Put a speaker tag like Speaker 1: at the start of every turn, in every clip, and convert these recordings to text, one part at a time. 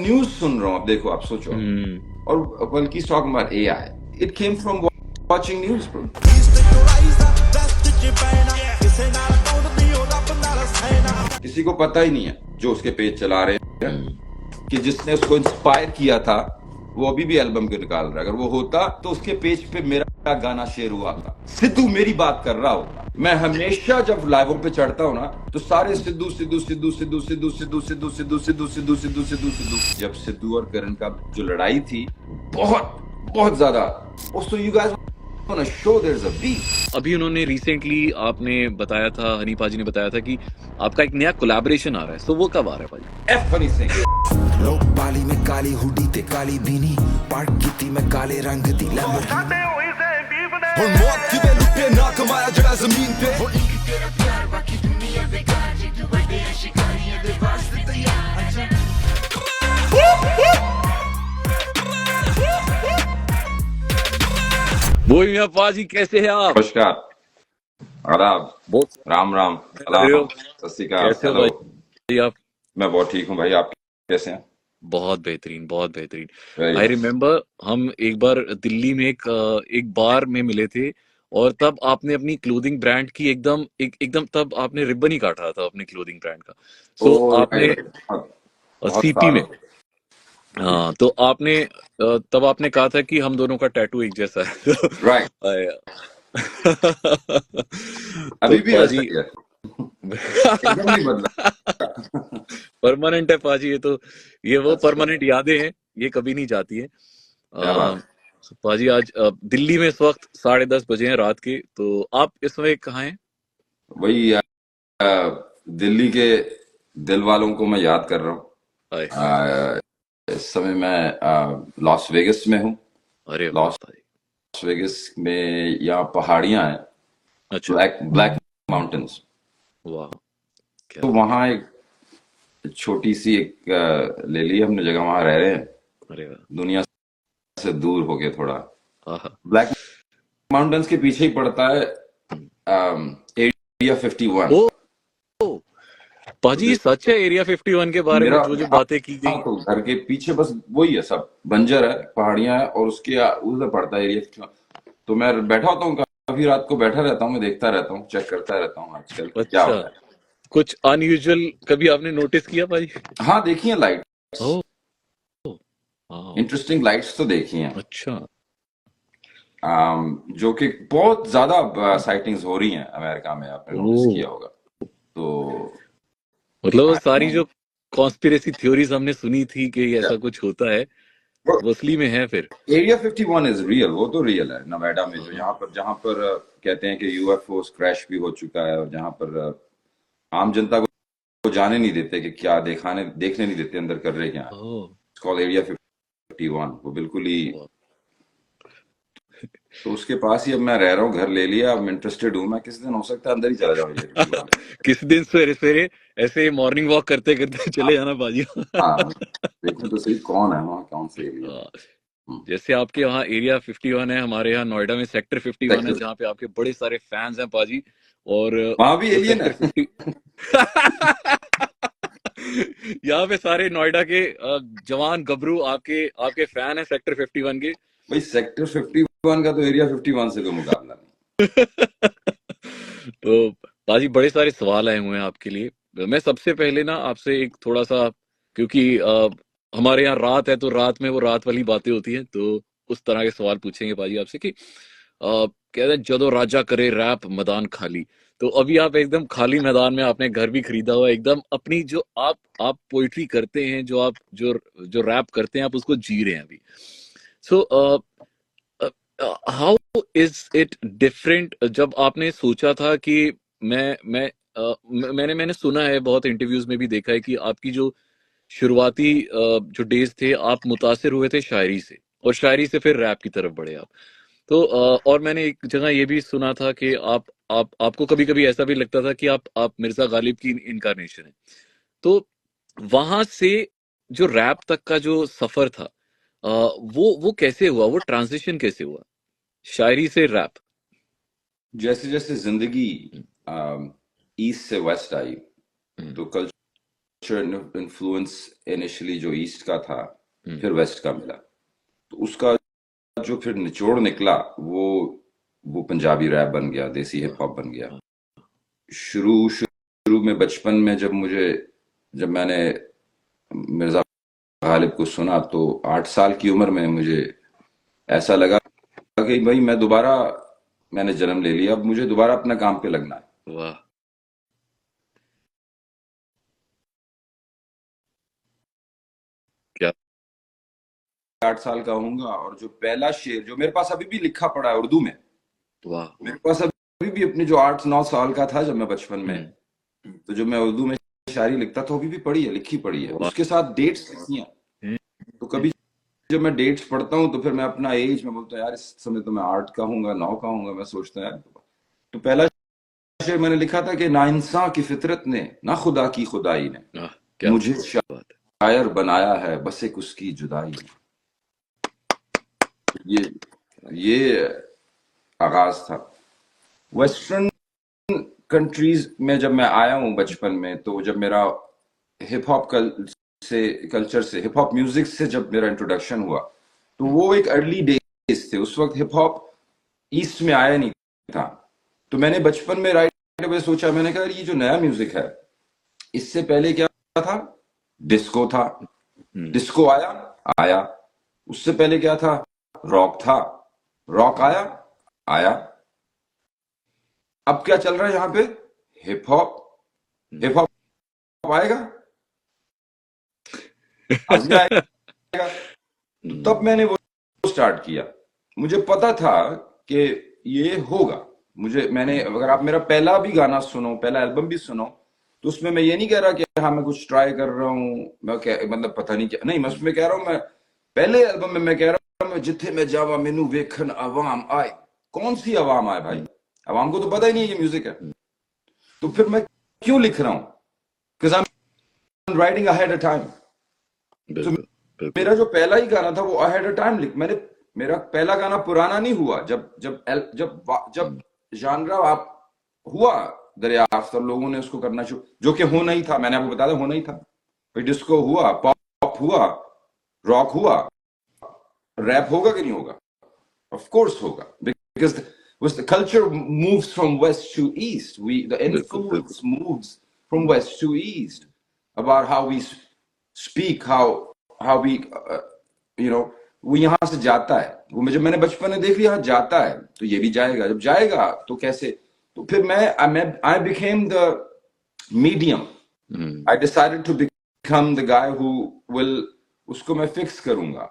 Speaker 1: News सुन रहा हूँ, अब देखो, आप सोचो, और बल्कि talk about AI, it came from watching news bro. किसी को पता ही नहीं है जो उसके पेज चला रहे हैं कि जिसने उसको इंस्पायर किया था वो अभी भी एल्बम क्यों निकाल रहा है। अगर वो होता तो उसके पेज पे मेरा गाना शेयर हुआ था। सिद्धू मेरी बात कर रहा होता। मैं हमेशा जब लाइवों पे चढ़ता हूँ ना तो सारे सिद्धू सिद्धू सिद्धू सिद्धू सिद्धू सिद्धू सिद्धू सिद्धू सिद्धू सिद्धू सिद्धू सिद्धू सिद्धू। जब सिद्धू और करण का जो लड़ाई थी बहुत बहुत ज्यादा, so you guys want to show there is a beef.
Speaker 2: अभी उन्होंने रिसेंटली आपने बताया था, हनी पाजी ने बताया था कि आपका एक नया कोलैबोरेशन आ रहा है, सो वो कब आ रहा है पाजी?
Speaker 1: एफ हनी सिंह।
Speaker 3: लोग बाली में काली हुडी ते काली बीनी पार्क कीती मैं काले रंग दी लैम्बोर्गिनी हुन मौत किते लुटे ना कमाया जड़ा जमीन पे हो एक तेरा प्यार बाकी दुनिया बेकार जी तू बड़े शिकारियां दे वास्ते तैयार
Speaker 2: वो मियां पाजी कैसे हैं आप?
Speaker 1: नमस्कार, आदाब,
Speaker 2: बहुत
Speaker 1: राम राम, सलाम, सत श्री अकाल,
Speaker 2: कैसे हो
Speaker 1: हेलो।
Speaker 2: भाई आप?
Speaker 1: मैं बहुत ठीक हूँ भाई, आप कैसे हैं?
Speaker 2: बहुत बेहतरीन, बहुत बेहतरीन।
Speaker 1: Very
Speaker 2: I
Speaker 1: nice.
Speaker 2: रिमेम्बर हम एक बार दिल्ली में एक बार में मिले थे, और तब आपने अपनी क्लोथिंग ब्रांड की एकदम तब आपने रिबन ही काटा था अपने क्लोथिंग ब्रांड का। सो आपने
Speaker 1: बहुत
Speaker 2: सीपी
Speaker 1: साल
Speaker 2: में,
Speaker 1: हो गए।
Speaker 2: हाँ, तो आपने तब आपने कहा था कि हम दोनों का टैटू एक जैसा है।
Speaker 1: राइट,
Speaker 2: तो
Speaker 1: अभी भी वैसा
Speaker 2: पाजी
Speaker 1: ही है, एकदम नहीं बदला।
Speaker 2: परमानेंट है पाजी, ये वो परमानेंट यादें हैं, ये कभी नहीं जाती है।
Speaker 1: क्या बात।
Speaker 2: पाजी आज दिल्ली में इस वक्त 10:30 बजे हैं रात के, तो आप इस समय कहाँ हैं?
Speaker 1: वही दिल्ली के दिल वालों को मैं याद कर रहा हूँ।
Speaker 2: हाय हाय,
Speaker 1: इस समय मैं लॉस वेगस में हूँ।
Speaker 2: अरे वाह
Speaker 1: लॉस
Speaker 2: पाजी,
Speaker 1: वेगस में यहाँ पहाड़ियां हैं,
Speaker 2: अच्छा,
Speaker 1: ब्लैक ब्लैक माउंटेन्स।
Speaker 2: वाह, क्या
Speaker 1: तो
Speaker 2: बात,
Speaker 1: वहाँ एक छोटी सी ले ली हमने जगह, वहां रह रहे हैं,
Speaker 2: अरे वाह,
Speaker 1: दुनिया से दूर हो गए थोड़ा।
Speaker 2: आहा,
Speaker 1: ब्लैक माउंटेन्स के पीछे ही पड़ता है एरिया 51।
Speaker 2: ओ
Speaker 1: तो
Speaker 2: पाजी सच है एरिया 51 के बारे में
Speaker 1: मेरा,
Speaker 2: जो जो
Speaker 1: हाँ,
Speaker 2: बातें की गई?
Speaker 1: तो घर के पीछे बस वही है, सब बंजर है, पहाड़ियां है, और उसके उधर पड़ता है एरिया 51। तो मैं बैठा होता हूँ, काफी रात को बैठा रहता हूँ, मैं देखता रहता हूँ, चेक करता रहता हूँ आजकल कि क्या हो
Speaker 2: अच्छा,
Speaker 1: रहा है।
Speaker 2: कुछ अनयूजुअल कभी आपने नोटिस किया पाजी?
Speaker 1: हाँ, देखी है लाइट्स,
Speaker 2: ओ, हाँ,
Speaker 1: इंटरेस्टिंग लाइट्स तो देखी हैं।
Speaker 2: अच्छा,
Speaker 1: जो कि बहुत ज्यादा साइटिंग्स हो रही हैं अमेरिका में, आपने नोटिस
Speaker 2: ओ,
Speaker 1: किया होगा। तो
Speaker 2: मतलब वो
Speaker 1: आई
Speaker 2: सारी
Speaker 1: डोंट
Speaker 2: जो कॉन्स्पिरेसी थ्योरीज हमने सुनी थी कि
Speaker 1: नो,
Speaker 2: ऐसा कुछ होता है, वो असली में है फिर?
Speaker 1: एरिया 51 इज रियल, वो तो रियल है नोएडा में, जो
Speaker 2: हाँ,
Speaker 1: जहां पर कहते हैं कि यूएफओ क्रैश भी हो चुका है, और जहां पर आम जनता को जाने नहीं देते कि क्या देखने नहीं देते अंदर कर रहे क्या।
Speaker 2: ओ,
Speaker 1: इट्स कॉल्ड एरिया 51, वो बिल्कुल ही।
Speaker 2: वाह।
Speaker 1: तो उसके पास ही अब मैं रह रहा हूँ, घर ले लिया, अब इंटरेस्टेड हूँ मैं, किसी दिन हो सकता है अंदर ही चला जाऊँ एरिया 51 में।
Speaker 2: किस दिन सवेरे सवेरे ऐसे मॉर्निंग वॉक करते करते चले जाना बाजी।
Speaker 1: हाँ, देखो तो सही कौन है वहाँ, कौन से एरिया में।
Speaker 2: जैसे आपके वहाँ एरिया 51 है, हमारे यहाँ नोएडा में सेक्टर 51 है,
Speaker 1: सेक्टर,
Speaker 2: जहाँ पे आपके बड़े सारे फैंस हैं पाजी। और
Speaker 1: वहां भी
Speaker 2: वो
Speaker 1: एलियन
Speaker 2: सेक्टर
Speaker 1: है।
Speaker 2: 50 यहाँ पे सारे नोएडा के जवान गबरू आपके आपके फैन है सेक्टर 51 के।
Speaker 1: भाई सेक्टर 51 का तो एरिया 51 से कोई मुकाबला नहीं।
Speaker 2: तो पाजी बड़े सारे सवाल आए हुए हैं आपके लिए। मैं सबसे पहले ना आपसे एक थोड़ा सा, क्योंकि हमारे यहाँ रात है तो रात में वो रात वाली बातें होती हैं, तो उस तरह के सवाल पूछेंगे पाजी आपसे कि कहते हैं जदों राजा करे रैप मैदान खाली। तो अभी आप एकदम खाली मैदान में, आपने घर भी खरीदा हुआ है, एकदम अपनी जो आप पोइट्री करते हैं, जो आप जो जो रैप करते हैं, आप उसको जी रहे हैं अभी। So how is it different जब आपने सोचा था कि मैंने सुना है, बहुत इंटरव्यूज में भी देखा है कि आपकी जो शुरुआती जो डेज थे, आप मुतासिर हुए थे शायरी से, और शायरी से फिर रैप की तरफ बढ़े आप। तो और मैंने एक जगह ये भी सुना था कि आपको कभी कभी ऐसा भी लगता था कि आप मिर्जा गालिब की इनकारनेशन है। तो वहां से जो रैप तक का जो सफर था, वो कैसे हुआ, वो ट्रांजिशन कैसे हुआ शायरी से रैप?
Speaker 1: जैसे जैसे जिंदगी ईस्ट से वेस्ट आई,
Speaker 2: हम्म,
Speaker 1: तो कल्चर इन्फ्लुएंस इनिशियली जो ईस्ट का था, फिर वेस्ट का मिला, तो उसका जो फिर निचोड़ निकला वो पंजाबी रैप बन गया, देसी हिप हॉप बन गया। शुरू में बचपन में जब मैंने मिर्जा गालिब को सुना तो 8 साल की उम्र में मुझे ऐसा लगा कि भाई मैंने जन्म ले लिया, अब मुझे दोबारा अपना काम पे लगना है।
Speaker 2: वाह, क्या
Speaker 1: 8 साल का होऊंगा और जो पहला शेर जो मेरे पास अभी भी लिखा पड़ा है उर्दू में,
Speaker 2: वाह,
Speaker 1: मेरे पास अभी भी अपने जो 8-9 साल का था जब मैं बचपन में, तो जो मैं उर्दू में शायरी लिखता था वो अभी भी पड़ी है, लिखी पड़ी है,
Speaker 2: वाह।
Speaker 1: उसके साथ डेट्स लिखी हैं। तो कभी जब मैं डेट्स पढ़ता हूँ तो फिर मैं अपना एज में बोलता हूँ यार इस समय तो मैं 8 का हूँगा, 9 का हूँगा, मैं सोचता हूँ यार। तो पहला शेर मैंने लिखा था कि ना इंसान की फितरत ने ना खुदा की खुदाई ने
Speaker 2: आह, क्या
Speaker 1: मुझे
Speaker 2: बात है।
Speaker 1: शायर बनाया है, बस एक उसकी जुदाई ने। ये आगाज था। वेस्टर्न कंट्रीज में जब मैं आया हूँ बचपन में, तो जब मेरा हिप हॉप कल्चर से हिप हॉप म्यूजिक से जब मेरा इंट्रोडक्शन हुआ, तो वो एक अर्ली डेज थे, उस वक्त हिप हॉप ईस्ट में आया नहीं था। तो मैंने बचपन में राइट अवे सोचा, मैंने कहा ये जो नया म्यूजिक है, इससे पहले क्या था? डिस्को था, डिस्को आया। उससे पहले क्या था? रॉक था, रॉक आया। अब क्या चल रहा है यहाँ पे? हिप हॉप आएगा, आज भी आएगा। तो तब मैंने वो स्टार्ट किया। मुझे पता था कि ये होगा। अगर आप मेरा पहला भी गाना सुनो, पहला एल्बम भी सुनो, तो उसमें मैं ये नहीं कह रहा कि हाँ मैं कुछ ट्राई कर रहा हूँ, मतलब पता नहीं क्या, नहीं, मैं उसमें कह रहा हूँ, मैं पहले एल्बम में मैं कह रहा हूँ, मैं जिथे मैं जावा मेनू वेखन अवाम आए। कौन सी अवाम आए भाई? अवाम को तो पता ही नहीं है ये म्यूजिक है। तो फिर मैं क्यों लिख रहा हूँ? Because I am writing ahead of time. मेरा जो पहला ही गाना था वो अहेड ऑफ टाइम मेरा पहला गाना पुराना नहीं हुआ। जब जानरा आप हुआ दरियाफ्त और लोगों ने उसको करना शुरू, जो कि होना ही था, मैंने आपको बताया होना ही था। फिर डिस्को हुआ, पॉप हुआ, रॉक हुआ, रैप होगा कि नहीं होगा? ऑफ कोर्स होगा, because the culture moves from west to east. The influence moves from west to east about how we speak, how we वो यहाँ से जाता है। वो जब मैंने बचपन में देख लिया जाता है, तो ये भी जाएगा। जब जाएगा तो कैसे? तो फिर I became the medium. I decided to become the guy who will उसको मैं फिक्स करूंगा।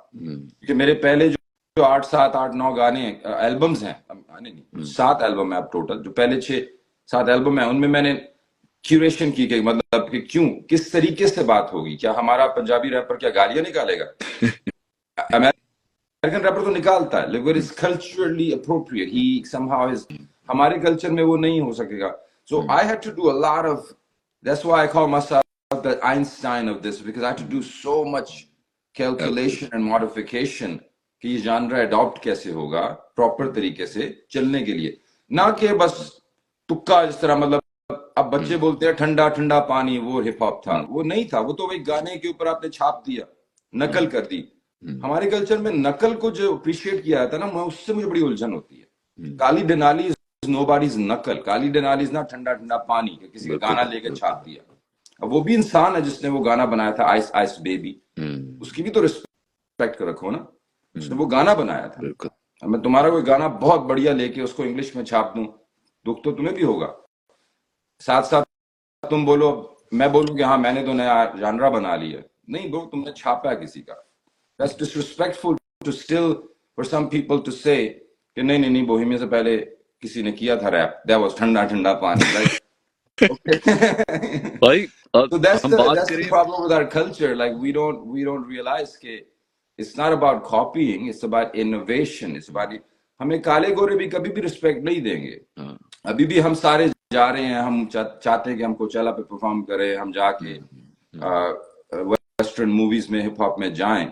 Speaker 1: कि मेरे पहले जो 8-9 गाने एल्बम्स हैं, 7 एल्बम है अब टोटल, जो पहले 6-7 एल्बम है उनमें मैंने क्यूरेशन की कि मतलब कि क्यों, किस तरीके से बात होगी। क्या हमारा पंजाबी रैपर क्या गालियां निकालेगा? अमेरिकन रैपर तो निकालता है, लेकिन is culturally appropriate, he somehow is, हमारे कल्चर में वो नहीं हो सकेगा। So I had to do a lot of, that's why I call myself the Einstein of this, because I had to do so much calculation and modification कि ये जानरा adopt कैसे होगा प्रॉपर तरीके से चलने के लिए, ना कि बस तुक्का जिस तरह। मतलब अब बच्चे बोलते हैं ठंडा ठंडा पानी, वो हिप हॉप था, वो नहीं था। वो तो एक गाने के ऊपर आपने छाप दिया, नकल कर दी। हमारे कल्चर में नकल को जो अप्रिशिएट किया जाता है ना, उससे मुझे बड़ी उलझन होती है। काली डेनाली इज नोबॉडीज नकल, काली डेनाली इज ना ठंडा ठंडा पानी के किसी का गाना लेकर छाप दिया। अब वो भी इंसान है जिसने वो गाना बनाया था, आइस आइस बेबी, उसकी भी तो रिस्पेक्ट रखो ना, उसने वो गाना बनाया था। अब मैं तुम्हारा कोई गाना बहुत बढ़िया लेके उसको इंग्लिश में छाप दूं, दुख तो तुम्हें भी होगा। साथ साथ तुम बोलो, मैं बोलूं कि हाँ मैंने तो नया जानरा बना लिया, नहीं ब्रो, तुमने छापा है किसी का। That's disrespectful to still for some people to say कि नहीं बोहेमिया से पहले किसी ने किया था रैप, that was ठंडा ठंडा पानी, right?
Speaker 2: भाई
Speaker 1: So that's the problem with our culture. Like we don't realize कि it's not about copying, it's about innovation, it's about, हमें काले गोरे भी कभी भी रिस्पेक्ट नहीं देंगे। अभी भी हम सारे जा रहे हैं, हम चाहते हैं कि हमको चला पे परफॉर्म करें, हम जाके वेस्टर्न मूवीज में, हिप हॉप में जाएं।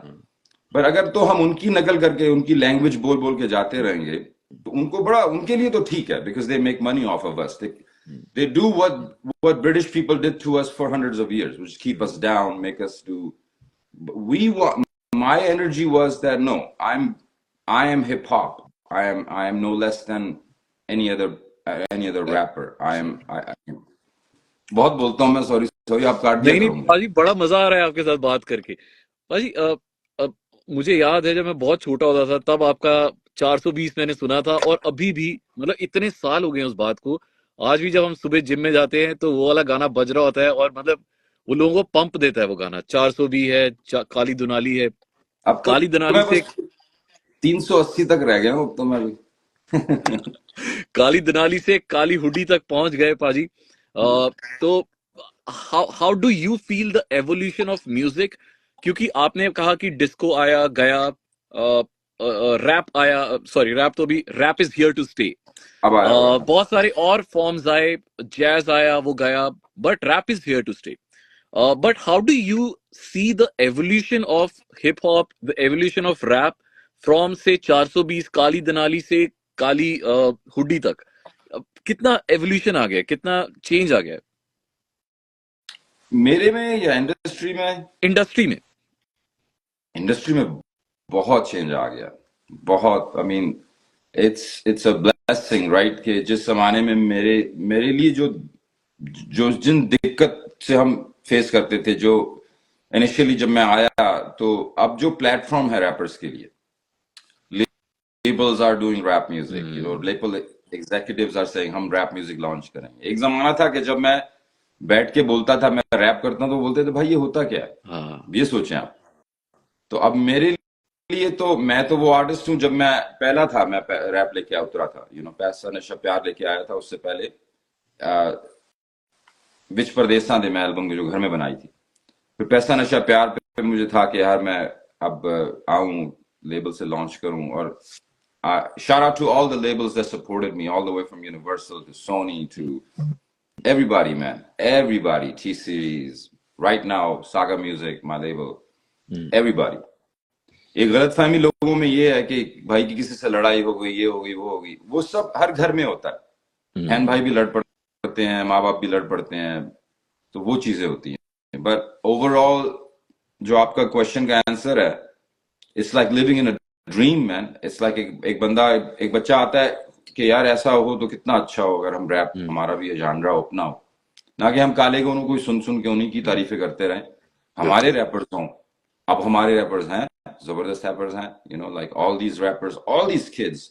Speaker 1: पर अगर तो हम उनकी नकल करके उनकी लैंग्वेज बोल बोल के जाते रहेंगे, तो उनके लिए तो ठीक है, because they make money of of us. They do what British people did to us for hundreds of years, which keep us down, make us do. We want. My energy was that no, I am hip hop. I am no less than any other rapper. बहुत बोलता हूँ मैं, sorry sorry, आप काट दिया
Speaker 2: नहीं नहीं
Speaker 1: करो मुझे।
Speaker 2: पाजी, बड़ा मजा आ रहा है आपके साथ बात करके। पाजी मुझे याद है जब मैं बहुत छोटा होता था तब आपका 420 मैंने सुना था, और अभी भी मतलब इतने साल हो गए उस बात को, आज भी जब हम सुबह जिम में जाते हैं तो वो वाला गाना बज रहा होता है, और मतलब वो लोगों को पंप देता है वो गाना। 400 भी है, काली दुनाली है।
Speaker 1: अब तो
Speaker 2: काली दुनाली
Speaker 1: मैं
Speaker 2: से
Speaker 1: बस 380 तक रह गया हूँ, अब तो मैं भी
Speaker 2: काली दुनाली से काली हुडी तक पहुंच गए पाजी। तो how do you feel the evolution of music? क्योंकि आपने कहा कि डिस्को आया गया, रैप आया, सॉरी रैप तो अभी, rap is here to stay.
Speaker 1: अब आया हुआ है।
Speaker 2: बहुत सारे और फॉर्म्स आए, जैज आया, वो गया, but rap is here to stay. But how do you see the evolution of hip hop, the evolution of rap from say 420 काली दनाली से काली हुडी तक? कितना एवोल्यूशन आ गया, कितना चेंज आ गया
Speaker 1: मेरे में या इंडस्ट्री में?
Speaker 2: इंडस्ट्री में
Speaker 1: बहुत चेंज आ गया, बहुत। I mean it's a blessing, right? कि जिस जमाने में मेरे लिए जो जो जिन दिक्कत से हम फेस करते थे, जो इनिशियली जब मैं आया, तो अब जो प्लेटफॉर्म है रैपर्स के लिए, labels are doing rap music, you know, label executives are saying हम rap music launch करेंगे। एक जमाना था कि जब मैं बैठ के बोलता था मैं रैप करता हूं, तो बोलते थे भाई ये होता क्या है।
Speaker 2: हाँ
Speaker 1: ये सोचें आप। तो अब मेरे लिए तो मैं तो वो आर्टिस्ट हूं, जब मैं पहला था, मैं रैप लेके उतरा था, यू नो, पैसा नशा प्यार लेके आया था। उससे पहले विच परदेसा दे मैं एल्बम जो घर में बनाई थी, फिर पैसा नशा प्यार पे मुझे था कि यार मैं अब आऊं, लेबल से लॉन्च करूं। और shout out to all the labels that supported me, all the way from Universal to Sony to everybody, man, everybody, T Series, right now Saga Music, my label, everybody। एक गलतफहमी लोगों में ये है कि भाई की किसी से लड़ाई हो गई, ये हो गई, वो हो गई, वो सब हर घर में होता है। बहन भाई भी लड़ पड़ते हैं, माँ बाप भी लड़ पड़ते हैं, तो वो चीजें होती हैं। बट ओवरऑल जो आपका क्वेश्चन का आंसर है, it's like living in a dream, man. It's like एक बच्चा आता है कि यार ऐसा हो तो कितना अच्छा हो अगर हम रैप, हमारा भी जानरा अपना हो, ना कि हम काले गोनों को सुन के उन्हीं की तारीफें करते रहें। हमारे रैपर्स हों, अब हमारे रैपर्स हैं, जबरदस्त रैपर्स हैं, you know, like all these rappers, all these kids.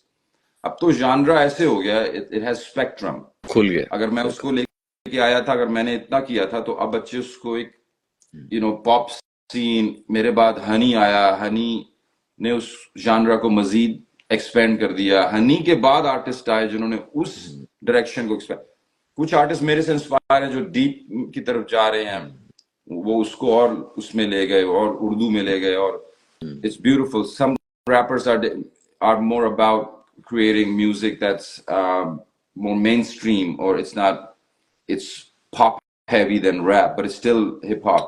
Speaker 1: अब तो जानरा ऐसे हो गया, इट हैज स्पेक्ट्रम,
Speaker 2: खुल गया।
Speaker 1: अगर मैं उसको लेके आया था, अगर मैंने इतना किया था, तो अब बच्चे उसको एक, यू नो, पॉप सीन, मेरे बाद हनी आया, हनी ने उस जानरा को मजीद एक्सपेंड कर दिया। हनी के बाद आर्टिस्ट आए जिन्होंने उस डायरेक्शन को एक्सपेंड। कुछ आर्टिस्ट मेरे से इंस्पायर हैं जो डीप की तरफ जा रहे हैं, वो उसको और उसमें ले गए और उर्दू में ले गए, और it's beautiful. Some rappers are more about creating music that's more mainstream, or it's pop heavy than rap, but it's still hip hop।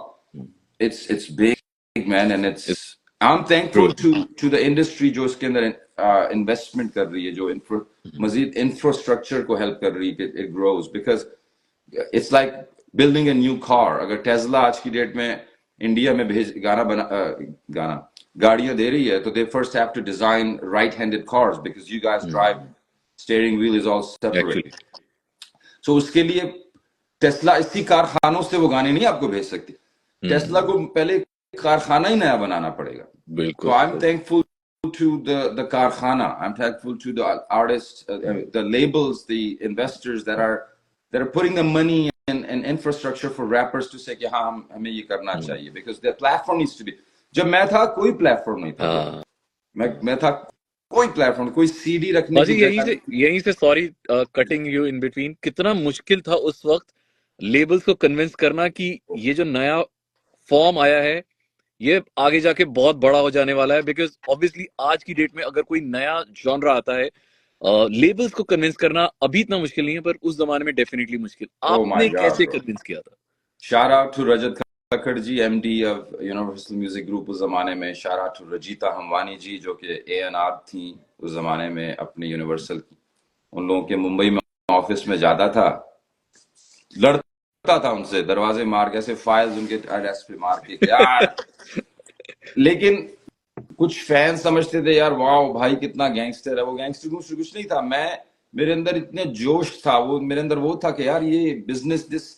Speaker 1: it's big, man, and I'm thankful to the industry जो इसके अंदर investment कर रही है, जो मजीद infrastructure को help कर रही है कि it grows, because it's like building a new car। अगर टेस्ला आज की डेट में इंडिया में गाड़ियां दे रही है, तो they first have to design right-handed cars, because you guys drive, steering wheel is all separate। so उसके लिए टेस्ला इसी कारखानों से वो गाने नहीं आपको भेज सकती। टेस्ला को पहले कारखाना ही नया बनाना पड़ेगा।
Speaker 2: बिल्कुल।
Speaker 1: so I'm thankful to the कारखाना, I'm thankful to the artists, the labels, the investors that are putting the money and infrastructure for rappers to say कि हाँ हमें ये करना चाहिए, because the platform needs to be। जब मैं था कोई प्लेटफॉर्म नहीं था। मैं था कोई प्लेटफॉर्म, कोई सीडी रखने की
Speaker 2: यहीं से sorry cutting you in between, कितना मुश्किल था उस वक्त लेबल्स को कन्विंस करना कि ये जो नया फॉर्म आया है ये आगे जाके बहुत बड़ा हो जाने वाला है। बिकॉज ऑब्वियसली आज की डेट में अगर कोई नया जॉनरा आता है, लेबल्स को कन्विंस करना अभी इतना मुश्किल नहीं है, पर उस जमाने में डेफिनेटली मुश्किल। आपने कैसे कन्विंस किया था?
Speaker 1: Shout out to Rajat Khakkar ji, MD of Universal Music Group उस जमाने में। Shout out to Rajita Hamwani ji, जो कि A&R थी उस जमाने में अपने यूनिवर्सल की। उन लोगों के मुंबई में ऑफिस में ज्यादा था, लड़ता था उनसे, दरवाजे मार के, ऐसे फाइल्स उनके डेस्क पे मार के यार। लेकिन कुछ फैंस समझते थे यार वाह भाई कितना गैंगस्टर है, वो गैंगस्टर कुछ नहीं था। मेरे अंदर इतने जोश था, वो मेरे अंदर वो था कि यार ये बिजनेस दिस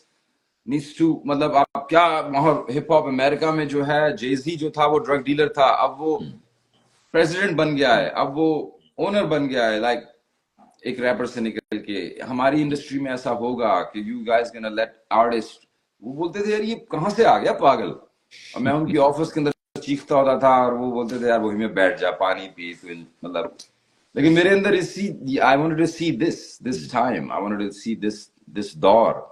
Speaker 1: नीड्स टू, मतलब आप क्या, वहां हिप हॉप अमेरिका में जो है, जेजी जो था वो ड्रग डीलर था, अब वो प्रेसिडेंट बन गया है, अब वो ओनर बन गया है, लाइक एक रैपर से निकल के। हमारी इंडस्ट्री में ऐसा होगा कि you guys gonna let artist, वो बोलते थे यार ये कहां से आ गया पागल। और मैं उनकी ऑफिस के अंदर चीखता होता था और वो बोलते थे यार वही में बैठ जा, पानी पी तो मतलब। लेकिन मेरे अंदर इसी, I wanted to see this time, I wanted to see this दौर।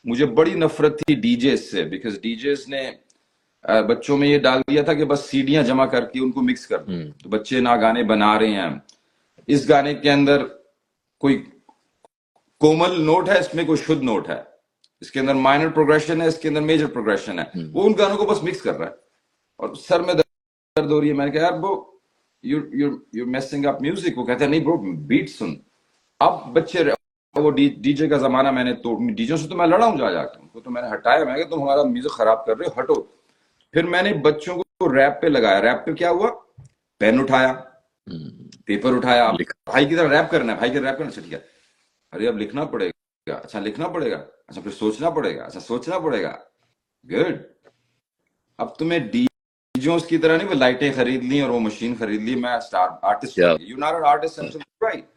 Speaker 1: मुझे बड़ी नफरत थी डीजेस से, बिकॉज डीजेस ने बच्चों में ये डाल दिया था कि बस सीडियां जमा करके उनको मिक्स कर दो, तो बच्चे ना गाने बना रहे हैं। इस गाने के अंदर कोई कोमल नोट है, इसमें कोई शुद्ध नोट है, इसके अंदर माइनर प्रोग्रेशन है, इसके अंदर मेजर प्रोग्रेशन है, वो उन गानों को बस मिक्स कर रहा है और सर में दर्द हो रही है। मैंने कहा यार वो यू मेसिंग अप म्यूजिक। वो कहते हैं नहीं ब्रो बीट सुन। अब बच्चे, वो डीजे का जमाना, मैंने तो डीजे से तो मैं लड़ा हूं जा जाकर, उनको तो मैंने हटाया, मैं तुम हमारा म्यूजिक खराब कर रहे हो, हटो। फिर मैंने बच्चों को रैप पे लगाया। रैप पे क्या हुआ, पेन उठाया, पेपर उठाया, आप भाई की तरह रैप करना है, भाई की तरह रैप करना, ठीक है, अरे अब लिखना पड़ेगा, अच्छा लिखना पड़ेगा, अच्छा फिर सोचना पड़ेगा, अच्छा सोचना पड़ेगा, गुड। अब तुम्हें डीजोस की तरह नहीं वो लाइटें खरीद ली और वो मशीन खरीद ली, मैं star artist, you not an artist, right.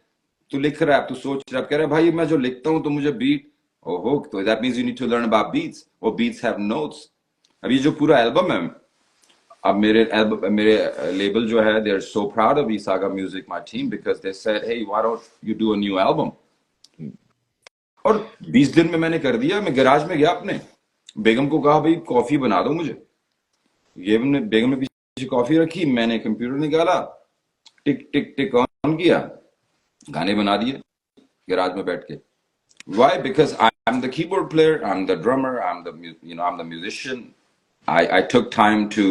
Speaker 1: तू लिख रहा है, तू सोच रहा है, कह रहा है भाई मैं जो लिखता हूं तो मुझे बीट, ओहो, तो that means you need to learn about beats, और बीट्स हैव नोट्स। अब ये जो पूरा एल्बम है, अब मेरे लेबल जो है, they are so proud of ईसागा music, my team, because they said hey why don't you do a new album. और 20 दिन में मैंने कर दिया। मैं गैराज में गया अपने, बेगम को कहा भाई कॉफी बना दो मुझे, ये बेगम ने पीछे कॉफी रखी, मैंने कंप्यूटर निकाला, टिक टिक टिक ऑन किया, गाने बना दिए गैराज में बैठ के। Why? Because I'm the keyboard player, I'm the drummer, I'm the musician. I took time to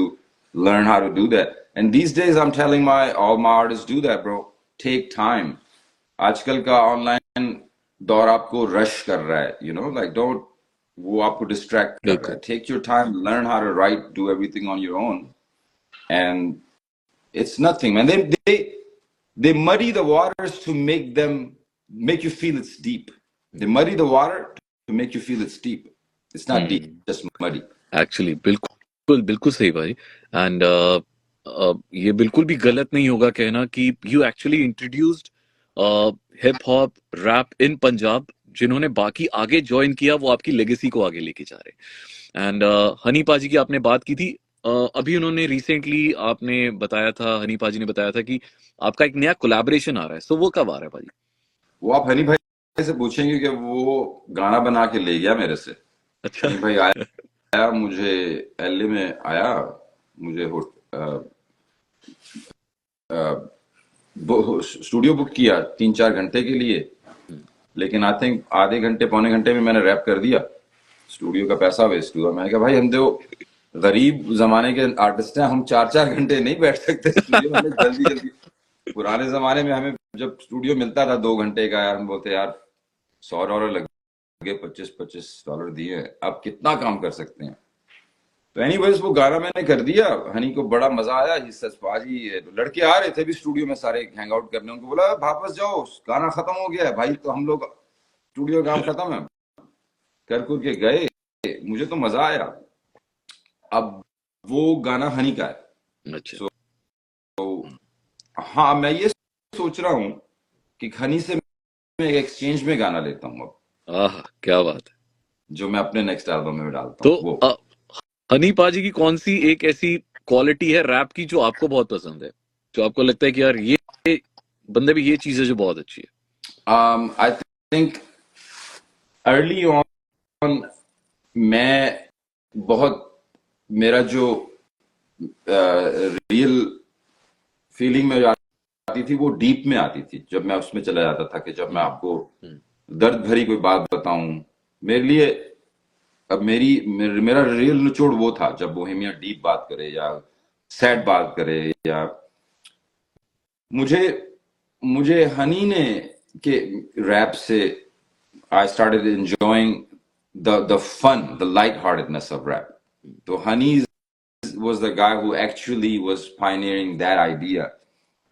Speaker 1: learn how to do that. And these days I'm telling all my artists do that, bro. Take time. आजकल का online दौर आपको rush कर रहा है, like don't, वो आपको distract कर रहा है। Take your time, learn how to write, do everything on your own. And it's nothing, man. They muddy the waters to make you feel it's deep. They muddy the water to make you feel it's deep. It's not deep, just muddy.
Speaker 2: Actually बिल्कुल सही भाई। And ये बिल्कुल भी गलत नहीं होगा कहना कि you actually introduced hip hop rap in Punjab. जिन्होंने बाकी आगे ज्वाइन किया वो आपकी लेगेसी को आगे लेके जा रहे। एंड हनी पाजी की आपने बात की थी, अभी उन्होंने रिसेंटली आपने बताया था, हनी पाजी ने बताया था कि आपका एक नया कोलैबोरेशन आ रहा है। सो वो कब आ रहा है भाजी?
Speaker 1: वो आप हनी भाई से पूछेंगे कि वो गाना बना के ले गया मेरे से।
Speaker 2: अच्छा।
Speaker 1: हनी भाई आया मुझे एलए में आया, मुझे स्टूडियो बुक किया 3-4 घंटे के लिए, लेकिन आई थिंक आधे घंटे पौने घंटे में मैंने रैप कर दिया, स्टूडियो का पैसा वेस्ट हुआ। मैंने कहा भाई हम तो गरीब जमाने के आर्टिस्ट हैं, हम 4-4 घंटे नहीं बैठ सकते स्टूडियो में जल्दी। पुराने जमाने में हमें जब स्टूडियो मिलता था 2 घंटे का, यार हम बोलते यार $100 लगे, $25 दिए, अब कितना काम कर सकते हैं। तो एनीवेज वो गाना मैंने कर दिया, हनी को बड़ा मजा आया। ही सच पाजी, लड़के आ रहे थे भी स्टूडियो में सारे हैंग आउट करने, उनको बोला वापस जाओ, गाना खत्म हो गया है भाई, तो हम लोग स्टूडियो काम खत्म है, कर के गए, मुझे तो मजा आया। अब वो गाना हनी का है।
Speaker 2: अच्छा।
Speaker 1: तो हाँ, मैं ये सोच रहा हूँ कि हनी से मैं एक एक्सचेंज में गाना लेता हूँ अब।
Speaker 2: आह क्या बात है, जो
Speaker 1: मैं अपने नेक्स्ट एल्बम में डालता हूँ।
Speaker 2: तो हनी पाजी की कौन सी एक ऐसी क्वालिटी है रैप की जो आपको बहुत पसंद है, जो आपको लगता है कि यार ये बंदे भी ये चीज है जो बहुत अच्छी है?
Speaker 1: आई थिंक अर्ली ऑन मैं बहुत, मेरा जो रियल फीलिंग में आती थी वो डीप में आती थी, जब मैं उसमें चला जाता था कि जब मैं आपको दर्द भरी कोई बात बताऊं, मेरे लिए अब मेरा रियल निचोड़ वो था जब बोहेमिया डीप बात करे या सैड बात करे, या मुझे हनी ने के रैप से I started enjoying the fun, the lightheartedness of rap. So Honey was the guy who actually was pioneering that idea.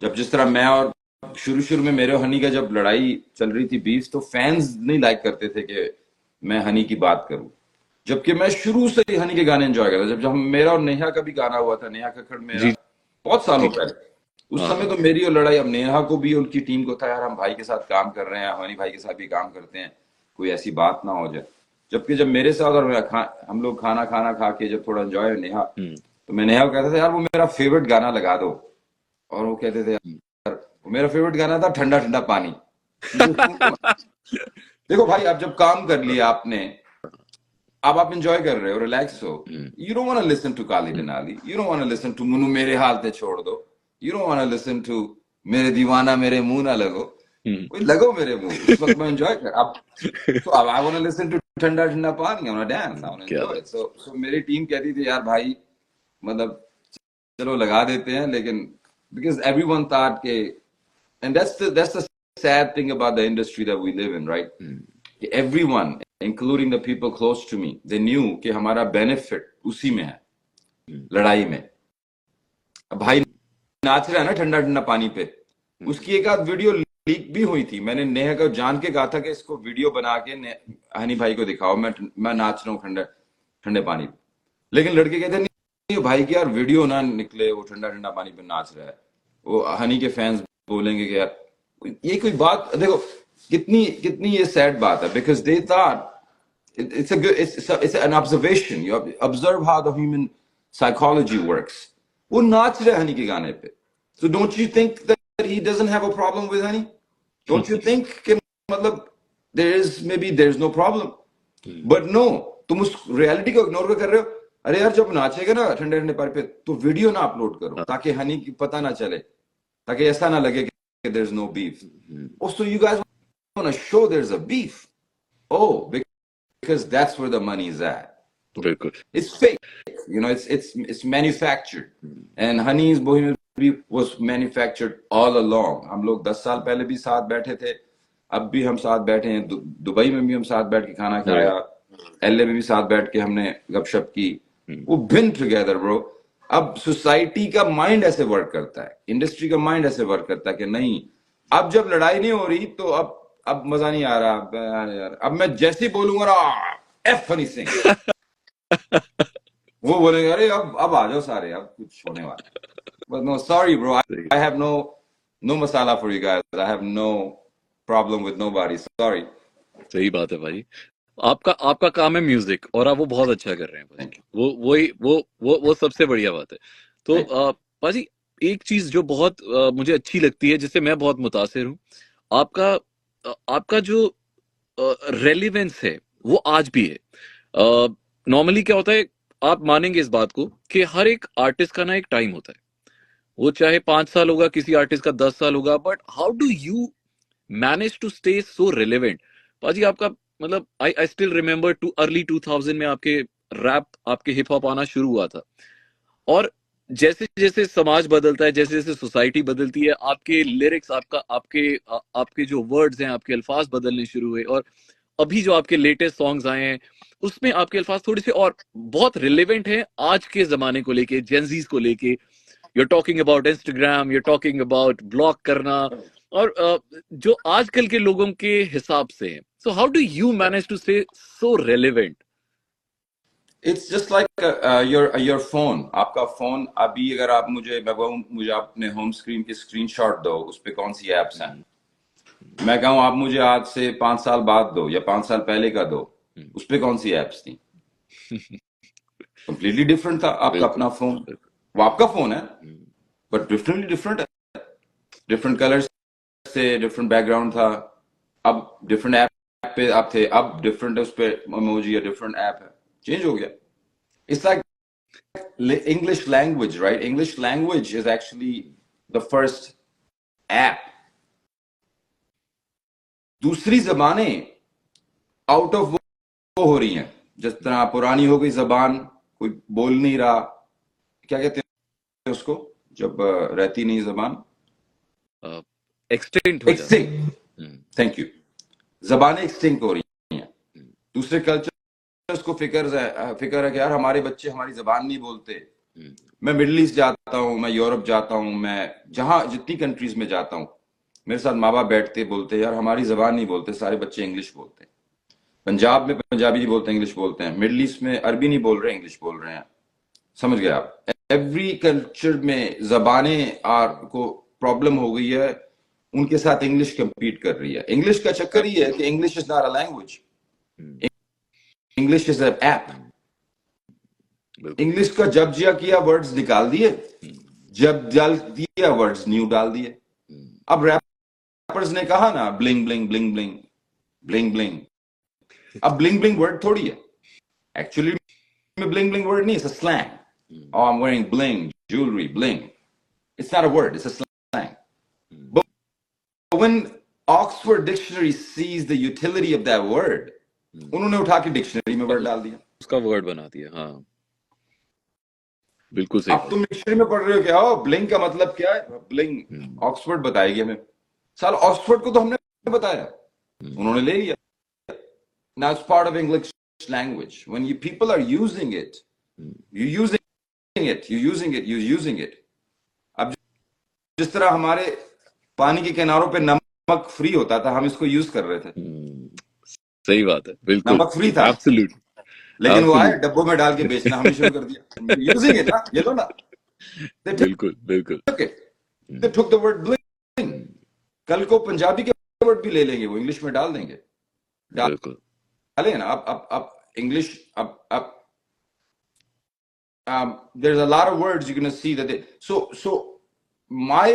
Speaker 1: जब जिस तरह मैं और शुरू में मेरे और हनी का जब लड़ाई चल रही थी, बीफ, तो फैंस नहीं लाइक करते थे कि मैं हनी की बात करूं, जबकि मैं शुरू से ही हनी के गाने एंजॉय करता। जब मेरा और नेहा का भी गाना हुआ था, नेहा कक्कड़ मेरा,
Speaker 2: जी
Speaker 1: बहुत सालों
Speaker 2: जी
Speaker 1: पहले, उस
Speaker 2: हाँ
Speaker 1: समय
Speaker 2: हाँ
Speaker 1: तो मेरी और लड़ाई, अब नेहा को भी उनकी टीम को था यार हम भाई के साथ काम कर रहे हैं, हनी भाई के साथ भी काम करते हैं, कोई ऐसी बात ना हो जाए। जबकि जब मेरे साथ और हम लोग खाना खाना खा के जब थोड़ा एंजॉय नेहा, तो मैं नेहा को कहता था यार वो मेरा फेवरेट गाना लगा दो, और वो कहते थे
Speaker 2: हम्म,
Speaker 1: यार वो मेरा फेवरेट गाना था ठंडा ठंडा पानी, मुझे सुन लो ना। देखो भाई, अब जब काम कर लिया आपने, अब आप एंजॉय कर रहे हो, रिलैक्स हो,
Speaker 2: hmm,
Speaker 1: you don't want to listen to काली डनाली, you don't want to listen to मुन्नू मेरे हाल पे छोड़ दो, you don't want to listen to मेरे दीवाना मेरे मुंह ना लगो,
Speaker 2: हम्म,
Speaker 1: वही लगो मेरे मुंह, उस वक्त मैं एंजॉय कर अब। So I want to listen to ठंडा ठंडा पानी, I want to dance, I want to
Speaker 2: क्या
Speaker 1: enjoy
Speaker 2: बात।
Speaker 1: it. So मेरी टीम कहती थी यार भाई, मतलब चलो लगा देते हैं, लेकिन because everyone thought के, and that's the sad thing about the industry that we live in, right? Everyone, including the people close to me, they knew कि हमारा benefit उसी में है, लड़ाई में। अब भाई नाच रहा है ना ठंडा ठंडा पानी पे, उसकी एक आध वीडियो लीक भी हुई थी, मैंने नेहा को जान के कहा था कि इसको वीडियो बना के हनी भाई को दिखाओ, मैं नाच रहा हूँ ठंडे ठंडे पानी पे। लेकिन लड़के कहते नहीं भाई कि यार वीडियो ना निकले, वो ठंडा ठंडा पानी पे नाच रहा है, वो हनी के फैंस बोलेंगे कि यार ये कोई बात। देखो कितनी कितनी ये सैड बात है, because they thought it's an observation, you observe how the human psychology works। वो नाच रहे हनी के गाने पे, so don't you think that he doesn't have a problem with honey? Don't you think कि मतलब there's no problem, but no, तुम उस रियलिटी को इग्नोर कर रहे हो। अरे यार जब नाचेगा ना ठंडे ठंडे पानी पे, तो वीडियो ना अपलोड करो ताकि हनी की पता ना चले, ताकि ऐसा ना लगे कि there's no beef। Oh, so you guys want to show there's a beef? Oh, because that's where the money is at।
Speaker 2: बिल्कुल
Speaker 1: It's fake, it's manufactured, and Honey's Bohemian Beef was manufactured all along। हम लोग 10 साल पहले भी साथ बैठे थे, अब भी हम साथ बैठे हैं, दुबई में भी हम साथ बैठ के खाना
Speaker 2: अरे
Speaker 1: खाया, एलए में भी साथ बैठ के हमने गपशप की, वो बिन टुगेदर ब्रो। अब सोसाइटी का माइंड ऐसे वर्क करता है, इंडस्ट्री का माइंड ऐसे वर्क करता है कि नहीं, अब जब लड़ाई नहीं हो रही तो अब मजा नहीं आ रहा यार, अब मैं जैसे ही बोलूंगा ना एफ हनी सिंह, वो बोलेंगे अरे अब आ जाओ सारे, अब कुछ होने वाला है। But no, sorry bro,
Speaker 2: सही
Speaker 1: I have no masala for you guys, I have no problem with nobody, sorry।
Speaker 2: सही बात है भाई। आपका आपका काम है म्यूजिक, और आप वो बहुत अच्छा कर रहे हैं भाजी।
Speaker 1: Thank you,
Speaker 2: वो वही वो सबसे बढ़िया बात है। तो
Speaker 1: thank you।
Speaker 2: भाजी एक चीज जो बहुत मुझे अच्छी लगती है, जिससे मैं बहुत मुतासिर हूँ, आपका आपका जो रेलिवेंस है वो आज भी है। नॉर्मली क्या होता है, आप मानेंगे इस बात को कि हर एक आर्टिस्ट का ना एक टाइम होता है, वो चाहे 5 साल होगा, किसी आर्टिस्ट का 10 साल होगा, but how do you manage to stay so relevant? पाजी आपका मतलब I still remember to early 2000 में आपके रैप, आपके हिप हॉप आना शुरू हुआ था, और जैसे जैसे समाज बदलता है, जैसे जैसे सोसाइटी बदलती है, आपके लिरिक्स, आपके जो वर्ड्स हैं, आपके अल्फाज बदलने शुरू हुए, और अभी जो आपके लेटेस्ट सॉन्ग्स आए हैं उसमें आपके अल्फाज थोड़े से और बहुत रिलेवेंट हैं आज के जमाने को लेके, जेंजीज को लेके। you're talking about Instagram, you're talking about blog करना, और जो आजकल के लोगों के हिसाब से है। So how do you manage to stay so relevant?
Speaker 1: It's just like your phone, आपका फोन अभी अगर आप मुझे अपने होम स्क्रीन की स्क्रीनशॉट दो, उस पे कौन सी एप्स हैं, मैं कहूँ आप मुझे आज से 5 साल बाद दो या 5 साल पहले का दो, उस पे कौन सी एप्स थी, कंप्लीटली डिफरेंट था। आपका अपना फोन, वो आपका फोन है, बट डिफरेंट है, डिफरेंट कलर्स से, डिफरेंट बैकग्राउंड था। अब डिफरेंट ऐप पे आप थे, अब डिफरेंट उस पे इमोजी या डिफरेंट ऐप है, चेंज हो गया। It's like English language, right? English language is actually the first app. दूसरी जबानें आउट ऑफ वो हो रही हैं, जिस तरह पुरानी हो गई जबान, कोई बोल नहीं रहा, क्या कहते हैं उसको जब रहती नहीं जबान,
Speaker 2: एक्सटेंट हो जाता है।
Speaker 1: Extinct, thank you. जबानें एक्सटिंक्ट हो रही हैं, दूसरे कल्चर को फिक्र है कि यार हमारे बच्चे हमारी जबान नहीं बोलते।
Speaker 2: हम्म,
Speaker 1: मैं मिडिल ईस्ट जाता हूँ, मैं यूरोप जाता हूँ, मैं जहां जितनी कंट्रीज में जाता हूँ, मेरे साथ माँ बाप बैठते बोलते यार हमारी जबान नहीं बोलते, सारे बच्चे इंग्लिश बोलते हैं। पंजाब में पंजाबी नहीं बोलते, इंग्लिश बोलते हैं। मिडिल ईस्ट में अरबी नहीं बोल रहे, इंग्लिश बोल रहे हैं। समझ गए आप? एवरी कल्चर में जबानें को प्रॉब्लम हो गई है, उनके साथ इंग्लिश compete कर रही है। इंग्लिश का चक्कर ही है कि English is not a language,
Speaker 2: hmm,
Speaker 1: English is an app.
Speaker 2: बिल्कुल।
Speaker 1: इंग्लिश का जब जिया किया वर्ड्स निकाल दिए, जब डाल दिया वर्ड्स न्यू डाल दिए।
Speaker 2: हम्म,
Speaker 1: अब रैपर्स ने कहा ना bling bling bling bling bling bling, अब ब्लिंग ब्लिंग वर्ड थोड़ी है, एक्चुअली में ब्लिंग ब्लिंग वर्ड नहीं, it's a slang. Oh, I'm wearing bling, jewelry, bling. It's not a word, it's a slang. But when Oxford Dictionary sees the utility of that word, उन्होंने उठा के dictionary में word डाल दिया।
Speaker 2: उसका word बना दिया। हाँ, बिल्कुल सही
Speaker 1: अब तुम डिक्शनरी में पढ़ रहे हो क्या? हो ब्लिंग का मतलब क्या है? ब्लिंग ऑक्सफोर्ड बताएगी हमें। साल ऑक्सफोर्ड को तो हमने बताया, उन्होंने ले लिया। Now it's part of English language. When you people are using it, you're using it. अब जिस तरह हमारे पानी के किनारों पे नमक फ्री होता था, हम इसको यूज कर रहे थे।
Speaker 2: सही बात है, बिल्कुल।
Speaker 1: नमक फ्री था,
Speaker 2: एब्सोल्यूट।
Speaker 1: लेकिन वो आए डब्बों में डाल के बेचना हमने शुरू कर दिया। यूजिंग इट ना, ये लो ना।
Speaker 2: बिल्कुल बिल्कुल।
Speaker 1: They took the word bling. कल को पंजाबी के वर्ड भी ले लेंगे, वो इंग्लिश में डाल देंगे।
Speaker 2: बिल्कुल
Speaker 1: डालेंगे ना। अब इंग्लिश अब there's a lot of words you're going to see that they, so my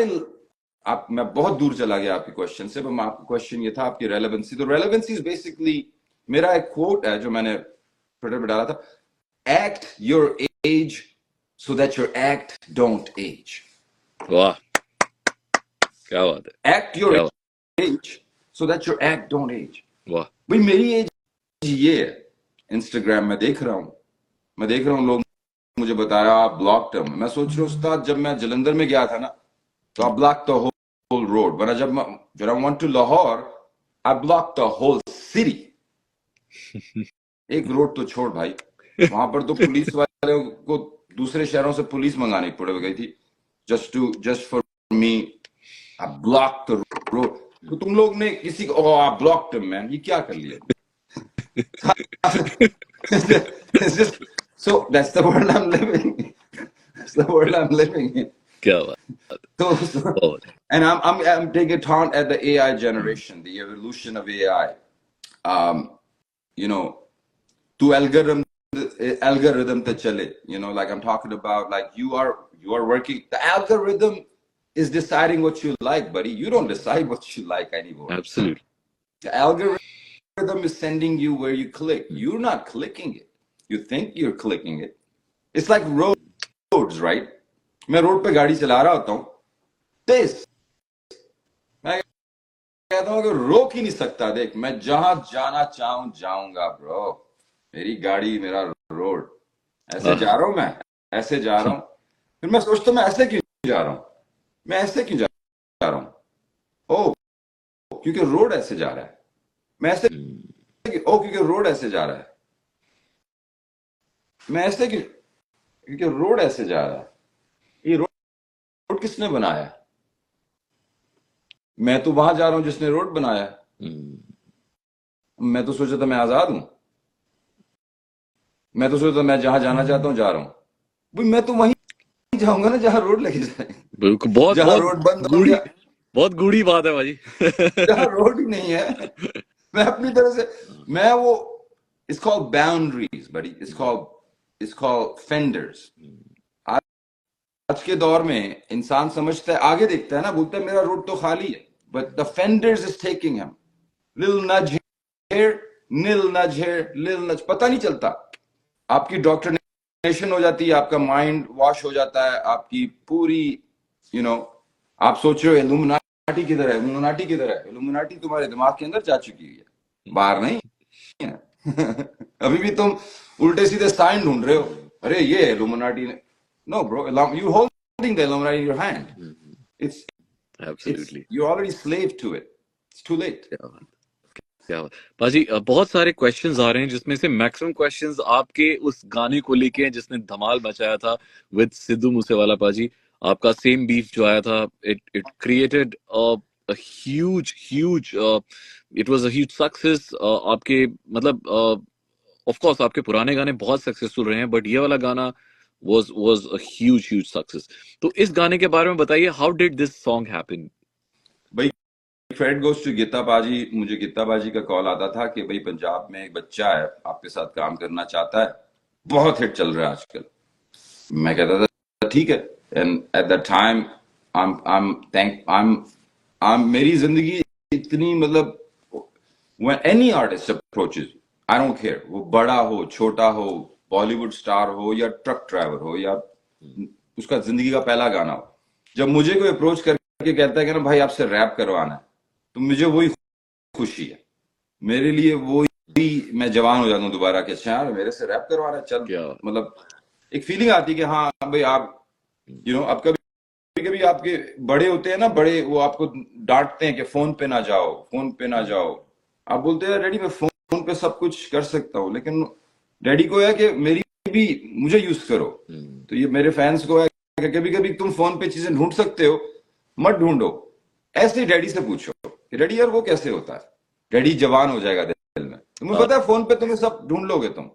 Speaker 1: आप मैं बहुत दूर चला गया आपके क्वेश्चन से, पर आपका क्वेश्चन ये था आपकी रेलेवेंसी। तो रेलेवेंसी इज बेसिकली, मेरा एक कोट है जो मैंने ट्विटर पे डाला था, act your age so that your act don't age.
Speaker 2: वाह, क्या बात है।
Speaker 1: Act your age so that your act don't age.
Speaker 2: वाह
Speaker 1: भाई मेरी एज ये है, इंस्टाग्राम में देख रहा हूँ लोग मुझे बताया आप ब्लॉक टर्म। मैं सोच रहा हूँ उस्ताद, जब मैं जलंधर में गया था ना तो I block the whole road, वरना जब I want to Lahore I block the whole city. एक रोड तो छोड़ भाई, वहां पर तो पुलिस वाले को दूसरे शहरों से पुलिस मंगानी पड़ गई थी just for me. I block the road. तो तुम लोग ने किसी को आई ब्लॉक टर्म मैन, ये क्या कर लिया? So that's the world I'm living. That's the world I'm living in.
Speaker 2: क्या बात।
Speaker 1: So and I'm taking a taunt at the AI generation, the evolution of AI. You know, to algorithm to chale. You know, like I'm talking about, like you are working. The algorithm is deciding what you like, buddy. You don't decide what you like anymore.
Speaker 2: Absolutely.
Speaker 1: The algorithm is sending you where you click. You're not clicking it. You think you're clicking it. It's like roads, right? मैं road पे गाड़ी चला रहा होता हूँ, तेज, मैं कहता हूँ कि रोक ही नहीं सकता। देख, मैं जहां जाना चाहूं जाऊंगा ब्रो, मेरी गाड़ी मेरा रोड। ऐसे जा रहा हूं, मैं ऐसे जा रहा हूं, फिर मैं सोचता हूँ मैं ऐसे क्यों जा रहा हूं, मैं ऐसे क्यों जा रहा हूं? ओ, क्योंकि रोड ऐसे जा रहा है। मैं ऐसे, ओ क्योंकि रोड ऐसे जा रहा है। मैं ऐसे क्योंकि रोड ऐसे जा रहा है। ये रोड किसने बनाया? मैं तो वहां जा रहा हूं जिसने रोड बनाया। मैं तो सोचा था मैं आजाद हूं, मैं तो सोचा था मैं जहां जाना चाहता हूं जा रहा हूं। मैं तो वहीं जाऊंगा ना जहां रोड लगे जाए।
Speaker 2: बिल्कुल, बहुत
Speaker 1: जहां रोड बंद हो गया,
Speaker 2: बहुत गूढ़ी बात है भाजी।
Speaker 1: जहां रोड ही नहीं है, मैं अपनी तरह से, मैं वो, it's called boundaries buddy, it's called fenders। आज के दौर में इंसान समझता है, आगे देखता है ना, बोलता है मेरा रोड तो खाली है, but the fenders is taking him, little nudge here, little nudge here, little nudge, पता नहीं चलता। आपकी डॉक्टरनेशन हो जाती है, आपका माइंड वॉश हो जाता है, आपकी पूरी आप सोच रहे हो इल्यूमिनाटी किधर है, इल्यूमिनाटी किधर है? इल्यूमिनाटी तुम्हारे दिमाग के अंदर जा चुकी है, बाहर नहीं है। अभी भी तुम उल्टे सीधे साइन ढूंढ रहे हो, अरे ये इल्यूमिनाटी ने। No, bro, you're holding the Illuminati in your hand. Absolutely. You're already slave to it. It's too late.
Speaker 2: क्या बात। पाजी बहुत सारे क्वेश्चंस आ रहे हैं जिसमें से मैक्सिमम क्वेश्चंस आपके उस गाने को लेके हैं जिसने धमाल मचाया था विद सिद्धू मूसेवाला पाजी। आपका सेम बीफ जो आया था, it created a huge huge, it was a huge success. आपके मतलब ऑफ कोर्स आपके पुराने गाने बहुत सक्सेसफुल रहे हैं, बट ये वाला गाना was a huge huge success. तो इस गाने के बारे में बताइए, how did this song happen?
Speaker 1: भाई क्रेडिट गोस टू गीता बाजी। मुझे गीता बाजी का कॉल आता था कि भाई पंजाब में एक बच्चा है आपके साथ काम करना चाहता है, बहुत हिट चल रहा है आजकल। मैं कहता था ठीक है। And at the time I am मेरी जिंदगी इतनी मतलब when any artist approaches, I don't care, वो बड़ा हो छोटा हो, बॉलीवुड स्टार हो या ट्रक ड्राइवर हो या उसका जिंदगी का पहला गाना हो, जब मुझे कोई अप्रोच करके कहता है कि ना भाई आपसे रैप करवाना है, तो मुझे वही खुशी है। मेरे लिए वो ही मैं जवान हो जाता हूँ दोबारा कि अच्छा यार मेरे से रैप करवाना है, चल।
Speaker 2: क्या
Speaker 1: मतलब एक फीलिंग आती है कि हाँ भाई आप अब कभी कभी आपके बड़े होते हैं ना, बड़े वो आपको डांटते हैं कि फोन पे ना जाओ, फोन पे ना जाओ। आप बोलते हैं डैडी मैं फोन पे सब कुछ कर सकता हूँ, लेकिन डैडी को है कि मेरी भी मुझे यूज करो। तो ये मेरे फैंस को है कि कभी कभी तुम फोन पे चीजें ढूंढ सकते हो, मत ढूंढो। ऐसे ही डैडी से पूछो कि डैडी यार वो कैसे होता है। डैडी जवान हो जाएगा दिल में। तुम्हें पता है फोन पे तुम्हें सब ढूंढ लोगे तुम,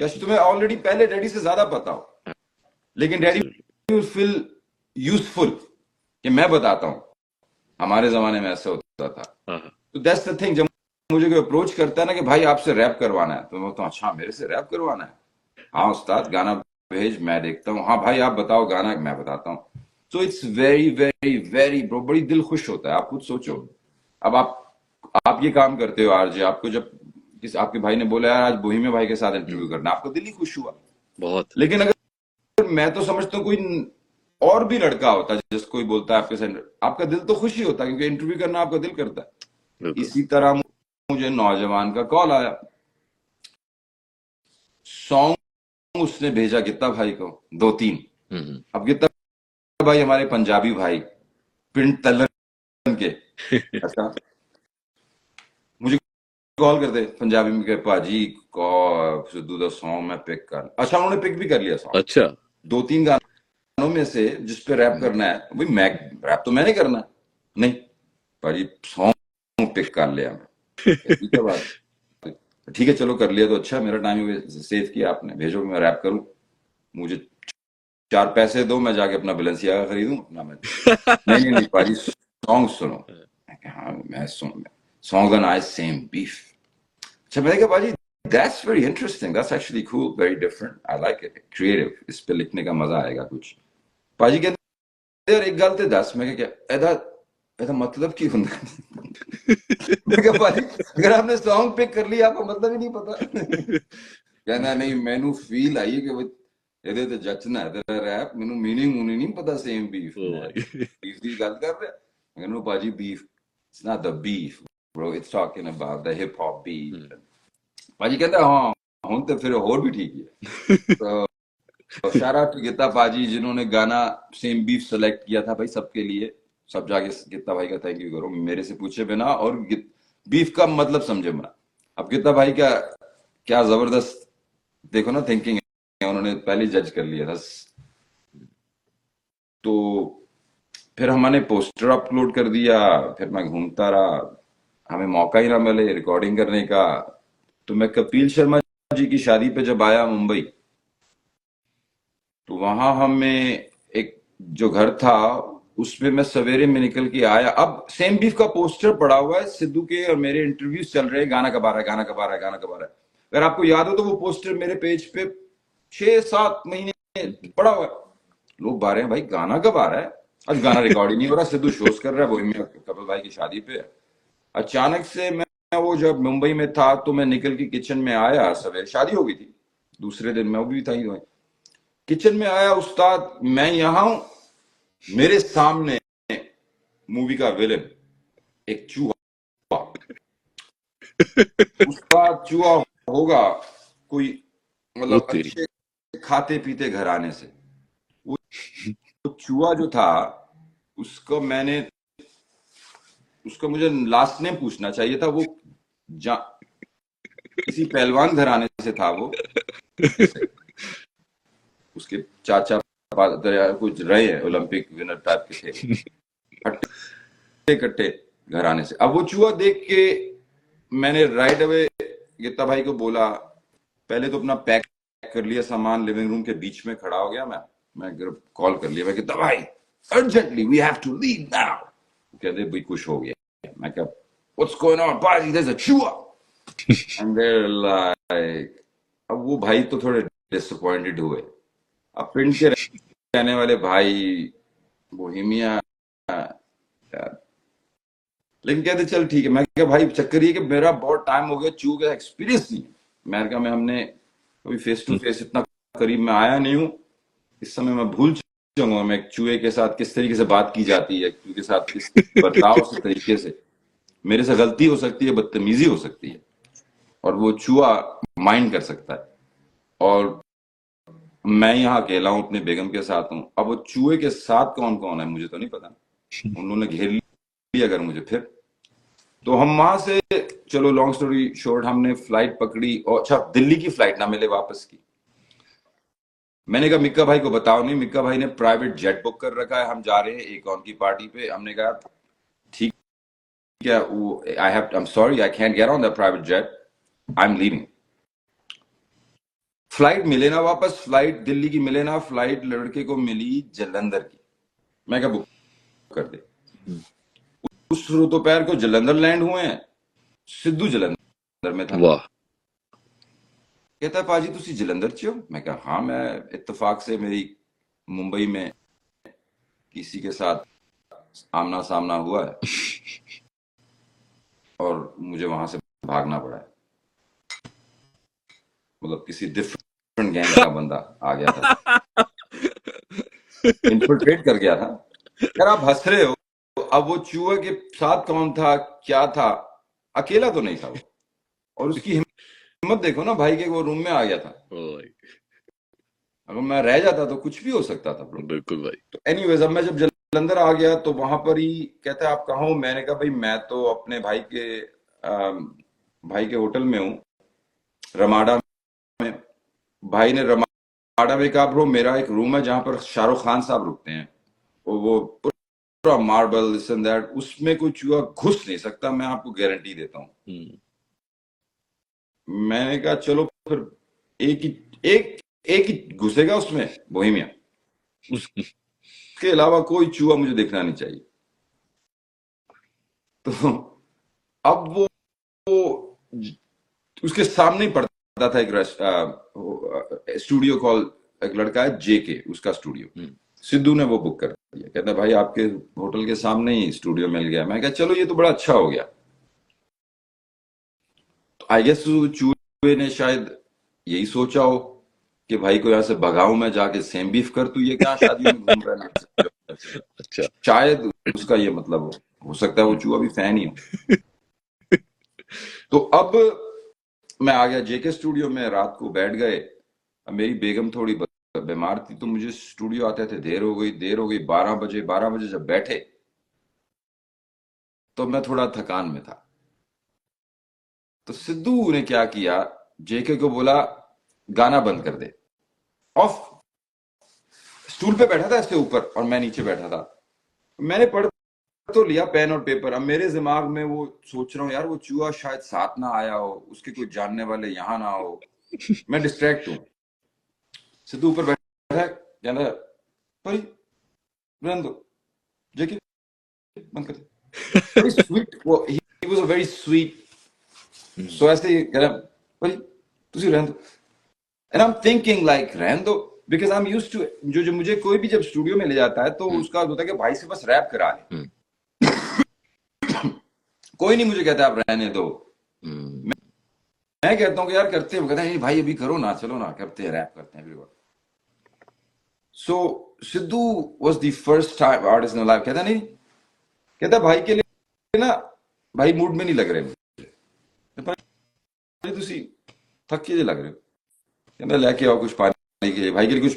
Speaker 1: या तुम्हें ऑलरेडी पहले डैडी से ज्यादा पता हो, लेकिन डैडी विल फील यूजफुल कि मैं बताता हूं। हमारे जमाने में ऐसा होता था। तो दैट्स द थिंग। जब मुझे कोई अप्रोच करता है ना कि भाई आपसे रैप करवाना है, तो मैं बोलता हूँ अच्छा मेरे से रैप करवाना है, हाँ उस्ताद गाना भेज, मैं देखता हूँ। हाँ भाई आप बताओ गाना, मैं बताता हूँ। So it's very very very bro, बड़ी दिल खुश होता है। आप खुद सोचो, अब आप ये काम करते हो आरजे, आपको जब आपके भाई ने बोला यार आज बोहिमिया भाई के साथ इंटरव्यू करना, आपको दिल ही खुश हुआ
Speaker 2: बहुत।
Speaker 1: लेकिन अगर मैं तो समझता हूँ कोई और भी लड़का होता जिस कोई बोलता है आपके साथ, आपका दिल तो खुश ही होता क्योंकि इंटरव्यू करना आपका दिल करता है। इसी तरह मुझे नौजवान का कॉल आया, सॉन्ग उसने भेजा गित्ता भाई को 2-3। अब गित्ता भाई हमारे पंजाबी भाई पिंड तलन के अच्छा मुझे कॉल करते पंजाबी में के पाजी को सिद्धू दा सॉन्ग मैं पिक कर। अच्छा उन्होंने पिक भी कर लिया सॉन्ग।
Speaker 2: अच्छा
Speaker 1: 2-3 गानों में से जिस पे रैप करना है, भाई मैं रैप तो मैंने करना है, नहीं पाजी सॉन्ग पिक कर लिया मैं। ठीक है बात, ठीक है चलो कर लिया तो अच्छा, मेरा टाइम सेव किया आपने, भेजो मैं रैप करूं, मुझे 4 पैसे दो, मैं जाके अपना बैलेंसियागा खरीदूं अपना। मैं नहीं नहीं पाजी सॉन्ग सुनो। हाँ मैं song the nice same beef. अच्छा मैंने कहा पाजी that's very interesting, that's actually cool, very different, I like it, creative, इस पे लिखने का मजा आएगा कुछ। पाजी कहते यार एक गल ते दस। मैं क्या एदा एदा मतलब की हुंदा? मैं कहा पाजी अगर आपने सॉन्ग पिक कर लिया आपको मतलब ही नहीं पता। कहना नहीं मैनू फील आई कि ਇਹਦੇ ਤੇ ਜੱਚਣਾ ਹੈ ਤੇਰਾ ਰੈਪ, ਮੈਨੂੰ ਮੀਨਿੰਗ ਹੁਣੀ ਨਹੀਂ ਪਤਾ ਸੇਮ ਬੀਫ। ਬੀਫ ਦੀ ਗੱਲ ਕਰ ਰਿਹਾ, ਮੈਂ ਕਹਿੰਦਾ ਬਾਜੀ beef it's not the beef bro, it's talking about the hip hop beat। ਬਾਜੀ ਕਹਿੰਦਾ ਹਾਂ ਹੁਣ ਤੇ ਫਿਰ ਹੋਰ ਵੀ ਠੀਕ है। तो शारा टू गीता बाजी जिन्होंने गाना सेम बीफ सेलेक्ट किया था भाई सबके लिए, सब जाके गीता भाई का थैंक यू करो मेरे से पूछे बिना और बीफ का मतलब समझे बिना। अब गीता भाई का क्या जबरदस्त देखो ना थिंकिंग, उन्होंने पहले जज कर लिया था। तो फिर हमने पोस्टर अपलोड कर दिया, फिर मैं घूमता रहा, हमें मौका ही ना मिले रिकॉर्डिंग करने का। तो मैं कपिल शर्मा जी की शादी पे जब आया मुंबई, तो वहां हमें एक जो घर था उसमें मैं सवेरे में निकल के आया। अब सेम बीफ का पोस्टर पड़ा हुआ है, सिद्धू के और मेरे इंटरव्यूज चल रहे हैं, गाना कब आ रहा है, गाना कब आ रहा है, गाना कब आ रहा है। अगर आपको याद हो तो वो पोस्टर मेरे पेज पे 6-7 महीने पड़ा हुआ है। लोग बा रहे हैं भाई गाना कब आ रहा है, आज गाना रिकॉर्ड ही नहीं हो रहा, सिद्धू शोज कर रहा है बोहिमिया कपिल भाई की शादी पे। अचानक से मैं वो जब मुंबई में था तो मैं निकल के किचन में आया, सवेरे शादी हो गई थी, दूसरे दिन मैं भी था ही वहीं किचन में आया। उस्ताद मैं यहां हूं, मेरे सामने मूवी का विलन एक चूहा। उस्ताद चूहा होगा कोई मतलब अच्छे खाते पीते घराने से। वो चूहा जो था उसको मुझे लास्ट नेम पूछना चाहिए था, वो जा किसी पहलवान घराने से था वो, ऐसे उसके चाचा कुछ रहे हैं, ओलंपिक विनर टाइप के थे, हट्टे कट्टे घराने से। अब वो चूहा देख के मैंने राइट अवे गीता भाई को बोला, पहले तो अपना पैक कर लिया सामान, लिविंग रूम के बीच में खड़ा हो गया मैं कॉल कर लिया, मैं गीता भाई urgently we have to leave now. कहते भाई कुछ हो गया। मैं क्या व्हाट्स गोइंग ऑन पाजी, देयर इज अ चूहा एंड देयर लाइक। अब वो भाई तो थोड़े डिसअपॉइंटेड हुए। अब पिंड के रहने वाले भाई बोहेमिया, लेकिन कहते चल ठीक है। मैं क्या भाई चक्कर ये कि मेरा बहुत टाइम हो गया चूहे का एक्सपीरियंस नहीं है। मैं क्या, मैं हमने कभी फेस टू फेस इतना करीब में आया नहीं हूँ, इस समय मैं भूल जाऊंगा मैं एक चूहे के साथ किस तरीके से बात की जाती है, चूहे के साथ किस बर्ताव से तरीके से। मेरे से गलती हो सकती है, बदतमीजी हो सकती है, और वो चूहा माइंड कर सकता है। और मैं यहाँ अकेला हूँ, अपने बेगम के साथ हूँ। अब वो चूहे के साथ कौन कौन है मुझे तो नहीं पता, उन्होंने घेर लिया अगर मुझे फिर। तो हम वहां से, चलो लॉन्ग स्टोरी शॉर्ट, हमने फ्लाइट पकड़ी, और अच्छा दिल्ली की फ्लाइट ना मिले वापस की। मैंने कहा मिक्का भाई को बताओ नहीं, मिक्का भाई ने प्राइवेट जेट बुक कर रखा है, हम जा रहे हैं एक ऑन की पार्टी पे। हमने कहा ठीक है, वो I am sorry I can't get on the private jet, I am leaving. Flight मिले ना वापस, फ्लाइट दिल्ली की मिले ना, फ्लाइट लड़के को मिली जलंधर की। मैं क्या बुक कर दे। उस दोपहर को जलंधर लैंड हुए हैं, सिद्धू जलंधर में था।
Speaker 2: वाह।
Speaker 1: कहता है पाजी तुसी जलंधर च हो? मैं कहा हाँ, मैं इत्तेफाक से मेरी मुंबई में किसी के साथ आमना सामना हुआ है और मुझे वहां से भागना पड़ा है। मतलब किसी डिफरेंट गैंग का बंदा आ गया था, इन्फिल्ट्रेट कर गया था। यार आप हंस रहे हो, अब वो चूहे के साथ कौन था, क्या था? अकेला तो नहीं था वो। और उसकी हिम्मत देखो ना भाई के, वो रूम में आ गया था। अगर मैं रह जाता तो कुछ भी हो सकता था ब्रो।
Speaker 2: बिल्कुल भाई।
Speaker 1: तो एनीवेज, अब मैं जब जलंधर आ गया तो वहां पर ही कहता है आप कहाँ हो? मैंने कहा भाई मैं तो अपने भाई के होटल में हूँ, रमाडा में। भाई ने रमाडा में कहा ब्रो मेरा एक रूम है जहां पर शाहरुख खान साहब रुकते हैं, वो पूरा मार्बल दिस एंड दैट, उसमें कोई चूहा घुस नहीं सकता, मैं आपको गारंटी देता हूँ। मैंने कहा चलो फिर एक ही घुसेगा उसमें, बोहेमिया, उसके अलावा कोई चूहा मुझे देखना नहीं चाहिए। तो अब वो उसके सामने ही पड़ता था एक स्टूडियो कॉल, एक लड़का है जेके, उसका स्टूडियो। सिद्धू ने वो बुक कर दिया, कहता भाई आपके होटल के सामने ही स्टूडियो मिल गया। मैं कहा चलो ये तो बड़ा अच्छा हो गया। तो आई गेस चूहे ने शायद यही सोचा हो कि भाई को यहाँ से भगाऊं मैं, जाके सेम बीफ कर, तू ये क्या शादी में घूम रहा है।
Speaker 2: अच्छा,
Speaker 1: शायद उसका ये मतलब हो सकता है वो चूहा भी फैन ही हो। तो अब मैं आ गया जेके स्टूडियो में, रात को बैठ गए। अब मेरी बेगम थोड़ी बीमार थी तो मुझे स्टूडियो आते थे देर हो गई। 12 बजे जब बैठे तो मैं थोड़ा थकान में था। तो सिद्धू ने क्या किया, जेके को बोला गाना बंद कर दे, ऑफ। स्टूल पे बैठा था इसके ऊपर और मैं नीचे बैठा था। मैंने पढ़ तो लिया पेन और पेपर। अब मेरे दिमाग में वो सोच रहा हूँ यार वो चूहा शायद साथ ना आया हो, उसके कोई जानने वाले यहाँ ना हो, मैं डिस्ट्रैक्ट हूँ। सिद्धू ऊपर बैठा है, कहता है भाई रहने दो, जेके बंद कर दे। वेरी स्वीट, वो he was a very sweet. So ऐसे ही कह रहा भाई तुसी रहने दो। And I am thinking like रहने दो, because I am used to, जो मुझे कोई भी जब स्टूडियो में ले जाता है तो उसका होता है कि भाई से बस रैप करा ले। कोई नहीं मुझे कहता आप रहने दो। मैं कहता हूँ कि यार करते हैं, कहता है भाई अभी करो ना, चलो ना करते हैं, रैप करते हैं everyone. So Sidhu was the first time artist in life. कहता नहीं, कहता भाई के लिए ना, भाई मूड में नहीं लग रहे मुझे, तुसी थके लग रहे हो। कहता लेके आओ कुछ पानी के लिए, भाई के लिए कुछ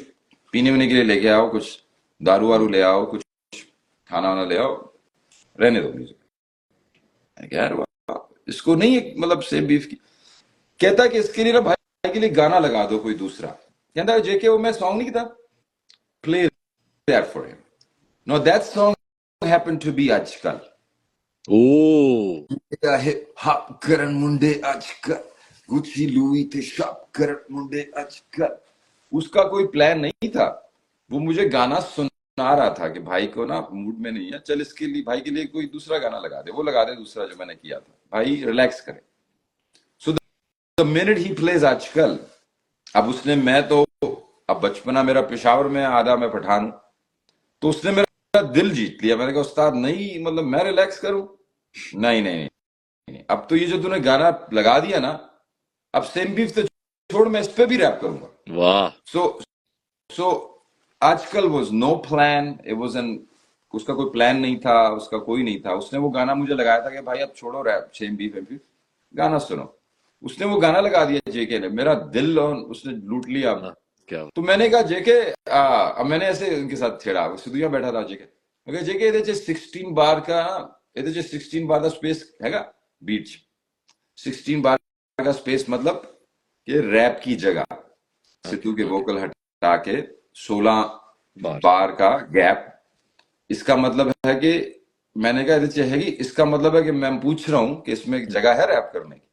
Speaker 1: पीने वीने के लिए लेके आओ, कुछ दारू वारू ले आओ, कुछ खाना वाना ले आओ, रहने दो मुझे। यार इसको नहीं एक मतलब सेम बीफ की। कहता कि इसके लिए ना भाई के लिए गाना लगा दो कोई दूसरा। कहता है जेके वो मैं सॉन्ग नहीं था, play that for him. No that song happen to be आजकल।
Speaker 2: ओ
Speaker 1: हिप हॉप करन मुंडे आजकल, गुच्ची लुई थे शॉप करन मुंडे आजकल। उसका कोई प्लान नहीं था, वो मुझे गाना सुना रहा था कि भाई को ना मूड में नहीं है, चल इसके लिए भाई के लिए कोई दूसरा गाना लगा दे। वो लगा दे दूसरा जो मैंने किया था, भाई रिलैक्स करे। So the minute he plays आजकल, अब उसने मैं तो अब बचपना मेरा पेशावर में, आधा मैं पठान हूं, तो उसने मेरा दिल जीत लिया। मैंने कहा उस्ताद नहीं, मतलब मैं रिलैक्स करूं? नहीं नहीं नहीं, अब तो ये जो तूने गाना लगा दिया ना, अब सेम बीफ तो छोड़, मैं इस पे भी रैप करूंगा।
Speaker 2: वाह
Speaker 1: सो आजकल was no plan, it was an, उसका कोई प्लान नहीं था, उसका कोई नहीं था। उसने वो गाना मुझे लगाया था कि भाई अब छोड़ो rap, same beef M beef, गाना सुनो। उसने वो गाना लगा दिया जेके ने, मेरा दिल और उसने लूट लिया।
Speaker 2: हाँ, क्या
Speaker 1: तो मैंने कहा जेके, अब मैंने ऐसे उनके साथ छेड़ा, सिद्धू यहाँ बैठा था जेके, मैं कहा जेके ਇਹਦੇ 16 बार का, ਇਹਦੇ 16 बार का स्पेस हैगा बीट 16 बार का स्पेस, मतलब कि रैप की जगह सिद्धू के वोकल हटा के 16 बार का गैप। इसका मतलब है कि मैंने कहा ਇਹਦੇ 'ਚ हैगी, इसका मतलब है कि मैं पूछ रहा हूं कि इसमें एक जगह है रैप करने की।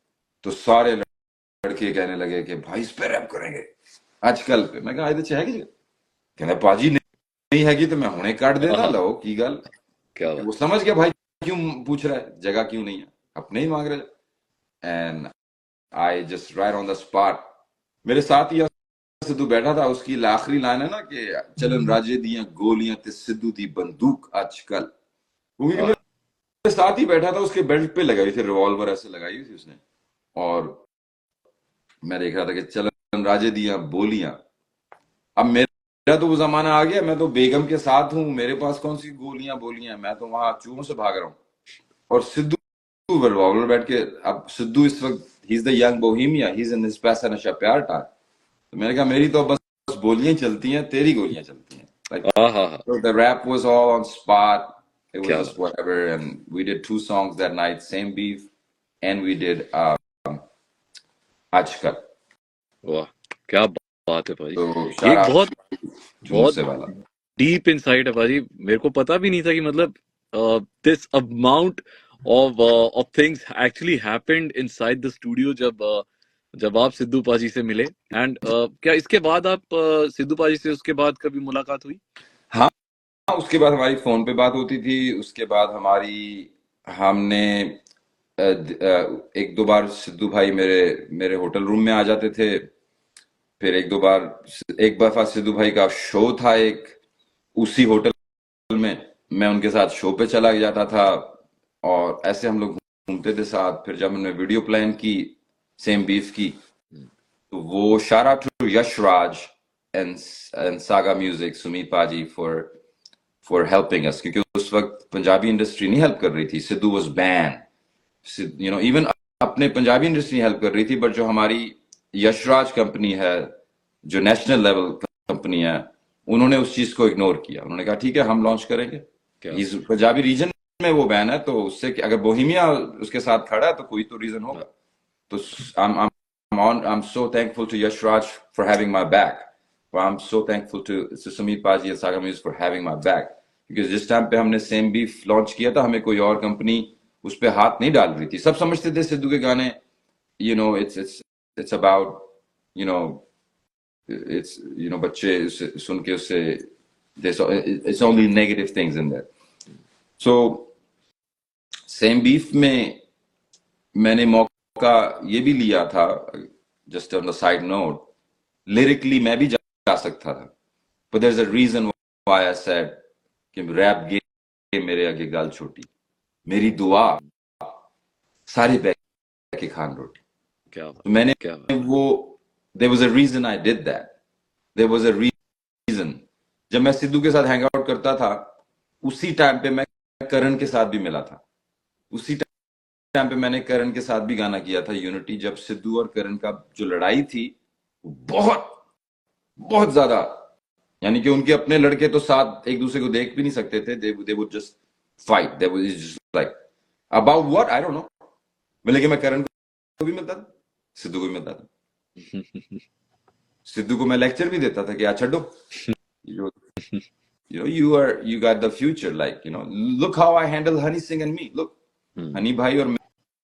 Speaker 1: तो सारे लड़के कहने लगे कि भाई इस पे रैप करेंगे आजकल पे। मैं कहा ਇਹਦੇ 'ਚ हैगी जगह? कहना पाजी नहीं हैगी तो मैं हुणे काट देना, लो की गल।
Speaker 2: क्या
Speaker 1: वो समझ गया भाई क्यों पूछ रहा है, जगह क्यों नहीं है, अपने ही मांग रहे। And I just right on the spot. मेरे साथ ही सिद्धू बैठा था, उसकी आखिरी लाइन है ना कि चलन राजे दियां गोलियां ते सिद्धू दी बंदूक आजकल। क्योंकि मेरे साथ ही बैठा था, उसके बेल्ट पे लगाई थी रिवॉल्वर, ऐसे लगाई हुई थी उसने। और मैं देख रहा था कि चलन राजे दियां बोलियां। अब मेरा तो वो जमाना आ गया, मैं तो बेगम के साथ हूं, मेरे पास कौन सी गोलियां बोलियां, मैं तो वहां चूहों से भाग रहा हूं। और सिद्धू रिवॉल्वर बैठ के, अब सिद्धू इस वक्त he is the young Bohemia, he is in his पैसा नशा प्यार टाइम। तो मैंने कहा मेरी तो बस गोलियां चलती हैं, तेरी गोलियां चलती हैं। Like, so the rap was all on spot. It was just whatever, and we did 2 songs that night, Same Beef, and we did आजकल।
Speaker 2: वाह क्या बात है भाई।
Speaker 1: तो
Speaker 2: एक बहुत
Speaker 1: झूमसे वाला
Speaker 2: डीप इनसाइट है भाजी, मेरे को पता भी नहीं था कि मतलब this amount of things actually happened inside the studio जब आप सिद्धू पाजी से मिले। एंड क्या इसके बाद आप सिद्धू पाजी से उसके बाद कभी मुलाकात हुई?
Speaker 1: हाँ, उसके बाद हमारी फोन पे बात होती थी। उसके बाद हमने 1-2 बार सिद्धू भाई मेरे होटल रूम में आ जाते थे। फिर एक दफा सिद्धू भाई का शो था एक, उसी होटल में मैं उनके साथ शो पे चला जाता था, और ऐसे हम लोग घूमते थे साथ। फिर जब हमने वीडियो प्लान की सेम बीफ की, तो वो शारा to Yash Raj and Saga music, Sumeet पाजी फॉर हेल्पिंग अस, क्योंकि उस वक्त पंजाबी इंडस्ट्री नहीं हेल्प कर रही थी। Sidhu was ban, you know, even अपने पंजाबी इंडस्ट्री हेल्प कर रही थी, बट जो हमारी यशराज कंपनी है, जो नेशनल लेवल कंपनी है, उन्होंने उस चीज को इग्नोर किया। उन्होंने कहा ठीक है हम लॉन्च करेंगे, इस पंजाबी रीजन में वो बैन है, तो उससे अगर बोहेमिया उसके साथ खड़ा है तो कोई तो रीजन होगा। तो I'm so thankful to Yash Raj for having my back. I'm so thankful to Sumit Paji and Saga Music for having my back. Because जिस टाइम पे हमने सेम बीफ लॉन्च किया था, हमें कोई और कंपनी उस पे हाथ नहीं डाल रही थी। सब समझते थे सिद्धू के गाने, you know, it's about, you know, it's, you know, बच्चे सुन के उससे it's only negative things in there. So same beef में मैंने मौका ये भी लिया था, just on the side note, lyrically मैं भी जा सकता था, but there's a reason why I said कि रैप गे मेरे आगे गाल छोटी, मेरी दुआ सारे बैठ के खान रोटी। तो मैंने वो, there was a reason I did that. There was a reason. जब मैं सिद्धू के साथ हैंग आउट करता था, उसी टाइम पे मैं करण के साथ भी मिला था। उसी टाइम पे मैंने करण के साथ भी गाना किया था, यूनिटी। जब सिद्धू और करण का जो लड़ाई थी, बहुत बहुत ज्यादा, यानी कि उनके अपने लड़के तो साथ एक दूसरे को देख भी नहीं सकते थे। they would just fight. They would just like about what I don't know, लेकिन मैं करण को भी मिलता था, सिद्धू को भी मिलता था। सिद्धू को मैं लेक्चर भी देता था कि यार छड्डो, you got the future, like look how I handle Honey Singh and me, look Honey भाई और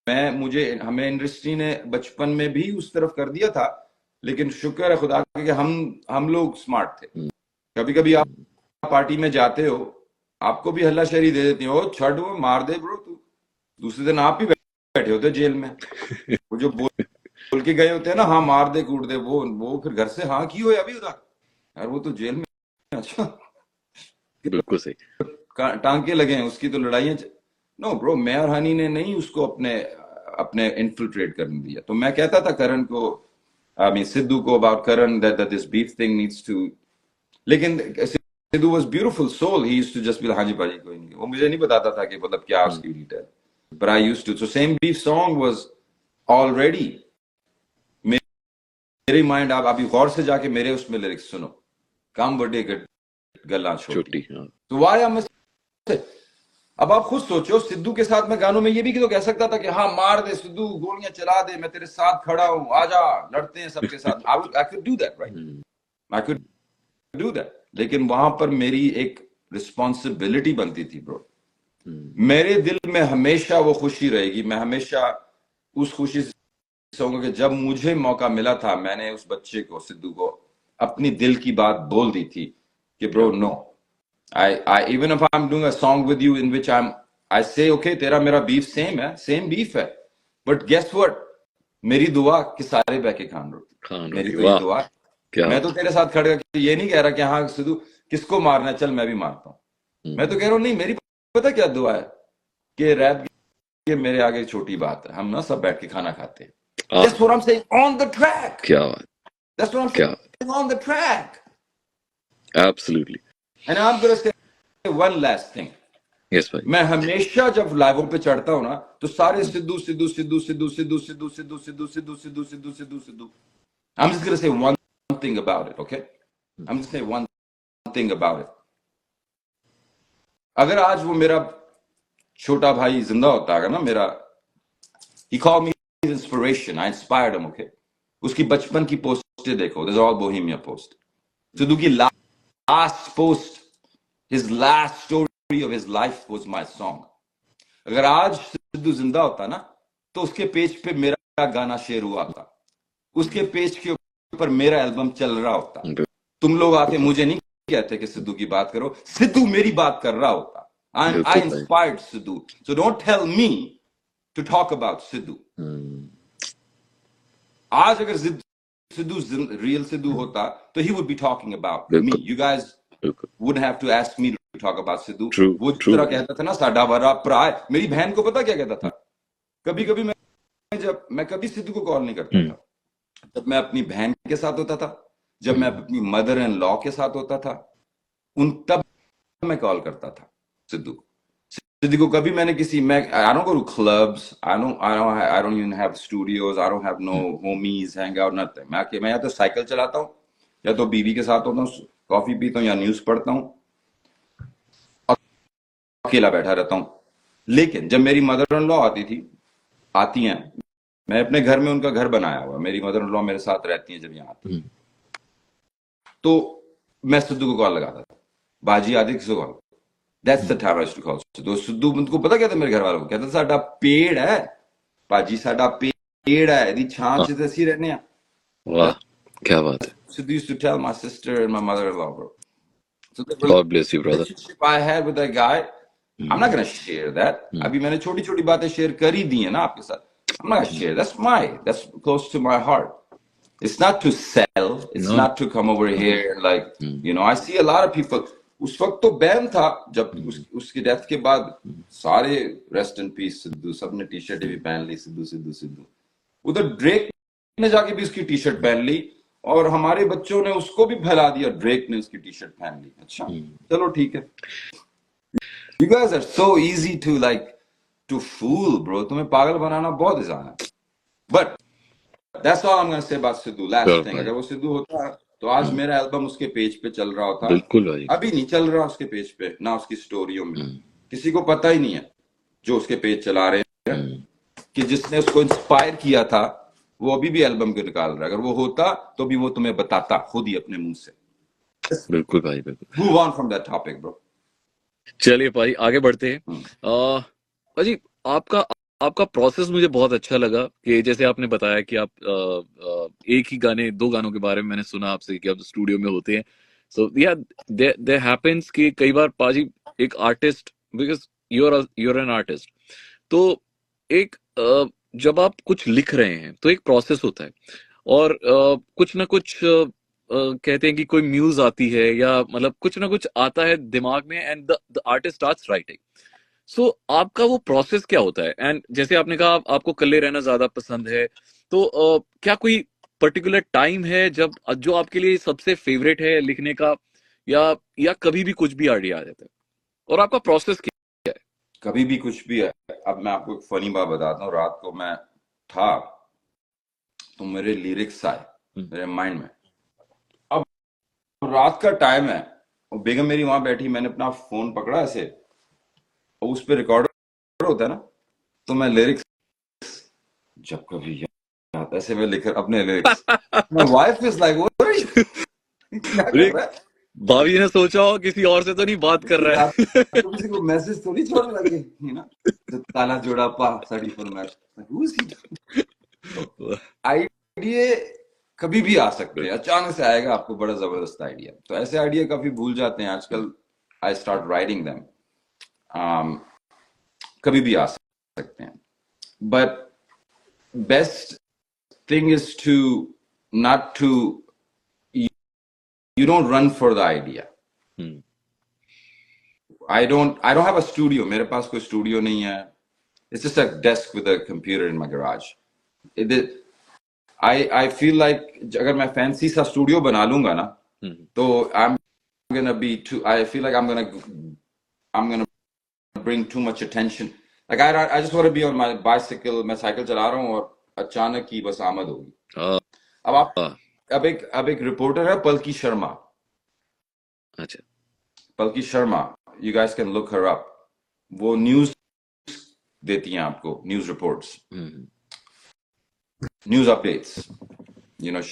Speaker 1: मैं हमें इंडस्ट्री ने बचपन में भी उस तरफ कर दिया था, लेकिन शुक्र है खुदा का कि हम लोग स्मार्ट थे। कभी कभी आप पार्टी में जाते हो, आपको भी हल्ला शहरी दे देती हो, छड़ वो मार दे ब्रो, तू दूसरे दिन आप ही बैठे होते जेल में। वो जो बोल के गए होते हैं ना, हाँ मार दे कूट दे, वो फिर घर से हाँ की हो अभी उधर यार, वो तो जेल में। अच्छा
Speaker 2: बिल्कुल सही।
Speaker 1: टांके लगे हैं उसकी तो लड़ाइयां। नो ब्रो, मैं और हनी ने नहीं उसको अपने इन्फिल्ट्रेट करने दिया। तो मैं कहता था करण को, आई मीन सिद्धू को, about Karan that this beef thing needs to, लेकिन Sidhu was beautiful soul, he used to just be हाँ जी भाई कोई नहीं, वो मुझे नहीं बताता था कि मतलब क्या उसकी detail, but I used to. So same beef song was already मेरे माइंड। आप अभी गौर से जाके मेरे उसमें लिरिक्स सुनो, काम बड़े गल्ला छोटी। तो वाई आई मस्ट, अब आप खुद सोचो, सिद्धू के साथ मैं गानों में ये भी तो कह सकता था कि हाँ मार दे सिद्धू, गोलियां चला दे, मैं तेरे साथ खड़ा हूं, आजा लड़ते हैं सबके साथ। I could do that, right? I could do that. लेकिन वहां पर मेरी एक रिस्पॉन्सिबिलिटी बनती थी ब्रो। मेरे दिल में हमेशा वो खुशी रहेगी, मैं हमेशा उस खुशी से कहूंगा कि जब मुझे मौका मिला था, मैंने उस बच्चे को, सिद्धू को, अपनी दिल की बात बोल दी थी कि bro no, I even if I'm doing a song with you in which I say okay तेरा मेरा बीफ सेम है, सेम बीफ है, but guess what, मेरी दुआ कि सारे बह के खान रोटी, मेरी तो ये दुआ। मैं तो तेरे साथ खड़े ये नहीं कह रहा कि हाँ सिद्धू किसको मारना है, चल मैं भी मारता हूँ। मैं तो कह रहा हूँ नहीं, मेरी पता क्या दुआ है कि रैप ये मेरे आगे छोटी बात है, हम ना सब बैठ के खाना खाते हैं। That's what I'm saying, on the track.
Speaker 2: क्या बात,
Speaker 1: That's what I'm saying, on the track.
Speaker 2: Absolutely.
Speaker 1: And I'm gonna say one last thing.
Speaker 2: Yes भाई।
Speaker 1: मैं हमेशा जब लाइवों पे चढ़ता हूं ना, तो सारे Sidhu Sidhu Sidhu Sidhu Sidhu Sidhu Sidhu Sidhu Sidhu Sidhu Sidhu Sidhu Sidhu. I'm just gonna say one thing about it, okay? I'm just say one thing about it. अगर आज वो मेरा छोटा भाई जिंदा होता है ना, मेरा, he called me his inspiration, I inspired him, okay? उसकी बचपन की पोस्टें देखो, there's all Bohemia post. Sidhu की last post, his last story of his life was my song. अगर आज सिद्धू जिंदा होता ना, तो उसके पेज पे मेरा गाना शेयर हुआ होता, उसके पेज के ऊपर मेरा एल्बम चल रहा होता। तुम लोग आके मुझे नहीं कहते कि सिद्धू की बात करो, सिद्धू मेरी बात कर रहा होता। I inspired Sidhu, so don't tell me to talk about Sidhu. आज अगर सिद्धू रियल सिद्धू होता, तो he would be talking about me. You guys wouldn't have to ask me to talk about Sidhu. वो जिस तरह कहता था ना, साडा वरा भरा है। मेरी बहन को पता क्या कहता था, कभी कभी मैं कभी सिद्धू को कॉल नहीं करता था, जब मैं अपनी बहन के साथ होता था, जब मैं अपनी मदर इन लॉ के साथ होता था, तब मैं कॉल करता था सिद्धू को। सिद्धू को कभी मैंने I don't go to clubs, I don't even have studios, I don't have no homies, hang out, nothing। मैं या तो साइकिल चलाता हूँ, या तो बीवी के साथ होता हूँ, कॉफी पीता हूँ, या न्यूज पढ़ता हूँ, अकेला बैठा रहता हूँ। लेकिन जब मेरी मदर इन लॉ आती हैं, मैं अपने घर में उनका घर बनाया हुआ, मेरी मदर इन लॉ मेरे साथ रहती हैं जब यहाँ आती हैं, तो मैं सिद्धू को कॉल लगाता था, बाजी आदि किसी call. That's the time I used to call Sidhu. Sidhu को पता क्या था मेरे घर वालों को, कहता साडा पेड़ है बाजी, साडा पेड़ है, यदि छां से तसी रहने हैं।
Speaker 2: वाह क्या बात है।
Speaker 1: Sidhu used to tell my sister and my mother-in-law, bro. So the
Speaker 2: God bless you, brother.
Speaker 1: relationship I had with that guy, I'm not gonna share that. अभी मैंने छोटी छोटी बातें शेयर कर ही दी है ना आपके साथ, I'm not gonna share। That's close to my heart. It's not to sell, it's not to come over here like I see a lot of people। उस वक्त तो बैन था, जब उसकी डेथ के बाद सारे रेस्ट इन पीस सिद्धू, सबने टी शर्ट भी पहन ली, सिद्धू सिद्धू सिद्धू। उधर ड्रेक ने जाके भी उसकी टी शर्ट पहन ली, और हमारे बच्चों ने उसको भी फैला दिया, ड्रेक ने उसकी टी शर्ट पहन ली। अच्छा चलो ठीक है। You guys are so easy to fool, bro। तुम्हें पागल बनाना बहुत आसान है। But that's all I'm gonna say about Sidhu. Last thing, अगर वो सिद्धू होता तो आज मेरा एल्बम उसके पेज पे चल रहा होता।
Speaker 2: बिल्कुल भाई।
Speaker 1: अभी नहीं चल रहा उसके पेज पे, ना उसकी स्टोरियों में, किसी को पता ही नहीं है जो उसके पेज चला रहे हैं। कि जिसने उसको इंस्पायर किया था वो अभी भी एल्बम क्यों निकाल रहा है? अगर वो होता तो भी वो तुम्हें बताता खुद ही अपने मुंह से.
Speaker 2: बिल्कुल भाई, बिल्कुल.
Speaker 1: Move on from that topic, bro.
Speaker 2: चलिए भाई, आगे बढ़ते हैं. अजी, आपका आपका प्रोसेस मुझे बहुत अच्छा लगा कि जैसे आपने बताया कि आप एक ही गाने, दो गानों के बारे में मैंने सुना आपसे कि आप स्टूडियो में होते हैं. सो या देयर हैपेंस कि कई बार पाजी एक artist, because you are an artist, तो एक जब आप कुछ लिख रहे हैं तो एक प्रोसेस होता है, और कुछ ना कुछ कहते हैं कि कोई म्यूज आती है या मतलब कुछ ना कुछ आता है दिमाग में, and the artist starts writing. So आपका वो प्रोसेस क्या होता है? एंड जैसे आपने कहा आपको अकेले रहना ज्यादा पसंद है, तो क्या कोई पर्टिकुलर टाइम है जब जो आपके लिए सबसे फेवरेट है लिखने का, या कभी भी कुछ भी आइडिया आ जाता है, और आपका प्रोसेस क्या है?
Speaker 1: कभी भी कुछ भी है. अब मैं आपको एक फनी बात बताता हूँ. रात को मैं था तो मेरे लिरिक्स आए मेरे माइंड में. अब रात का टाइम है और बेगम मेरी वहां बैठी, मैंने अपना फोन पकड़ा ऐसे और उस पे रिकॉर्डर होता है ना, तो मैं लिरिक्स जब कभी याद ऐसे मैं लिख अपने lyrics. My wife is like क्या कर रहा है?
Speaker 2: भाभी ने सोचा हो किसी और से तो नहीं बात कर रहा है.
Speaker 1: तो किसी को मैसेज थोड़ी छोड़ लगे, यू नो, तो ताला जोड़ा पा sari format. Who is he? Idea कभी भी आ सकते हैं, अचानक से आएगा आपको बड़ा जबरदस्त आइडिया. तो ऐसे आइडिया काफी भूल जाते हैं आजकल. I start writing them. कभी भी आ सकते हैं, but best thing is to not to you don't run for the idea. I don't have a studio. मेरे पास कोई स्टूडियो नहीं है. It's just a desk with a computer in my garage. I feel like अगर मैं fancy सा studio बना लूंगा ना, तो I'm gonna be too. I feel like I'm gonna bring too much attention. Like I just want to be on my bicycle. मैं cycle चला रहा हूँ और अचानक ही बस आमद होगी. अब आप अब एक रिपोर्टर है पलकी शर्मा.
Speaker 2: अच्छा,
Speaker 1: Palki Sharma, you guys can look her up. वो न्यूज देती हैं आपको, news reports, news updates. You know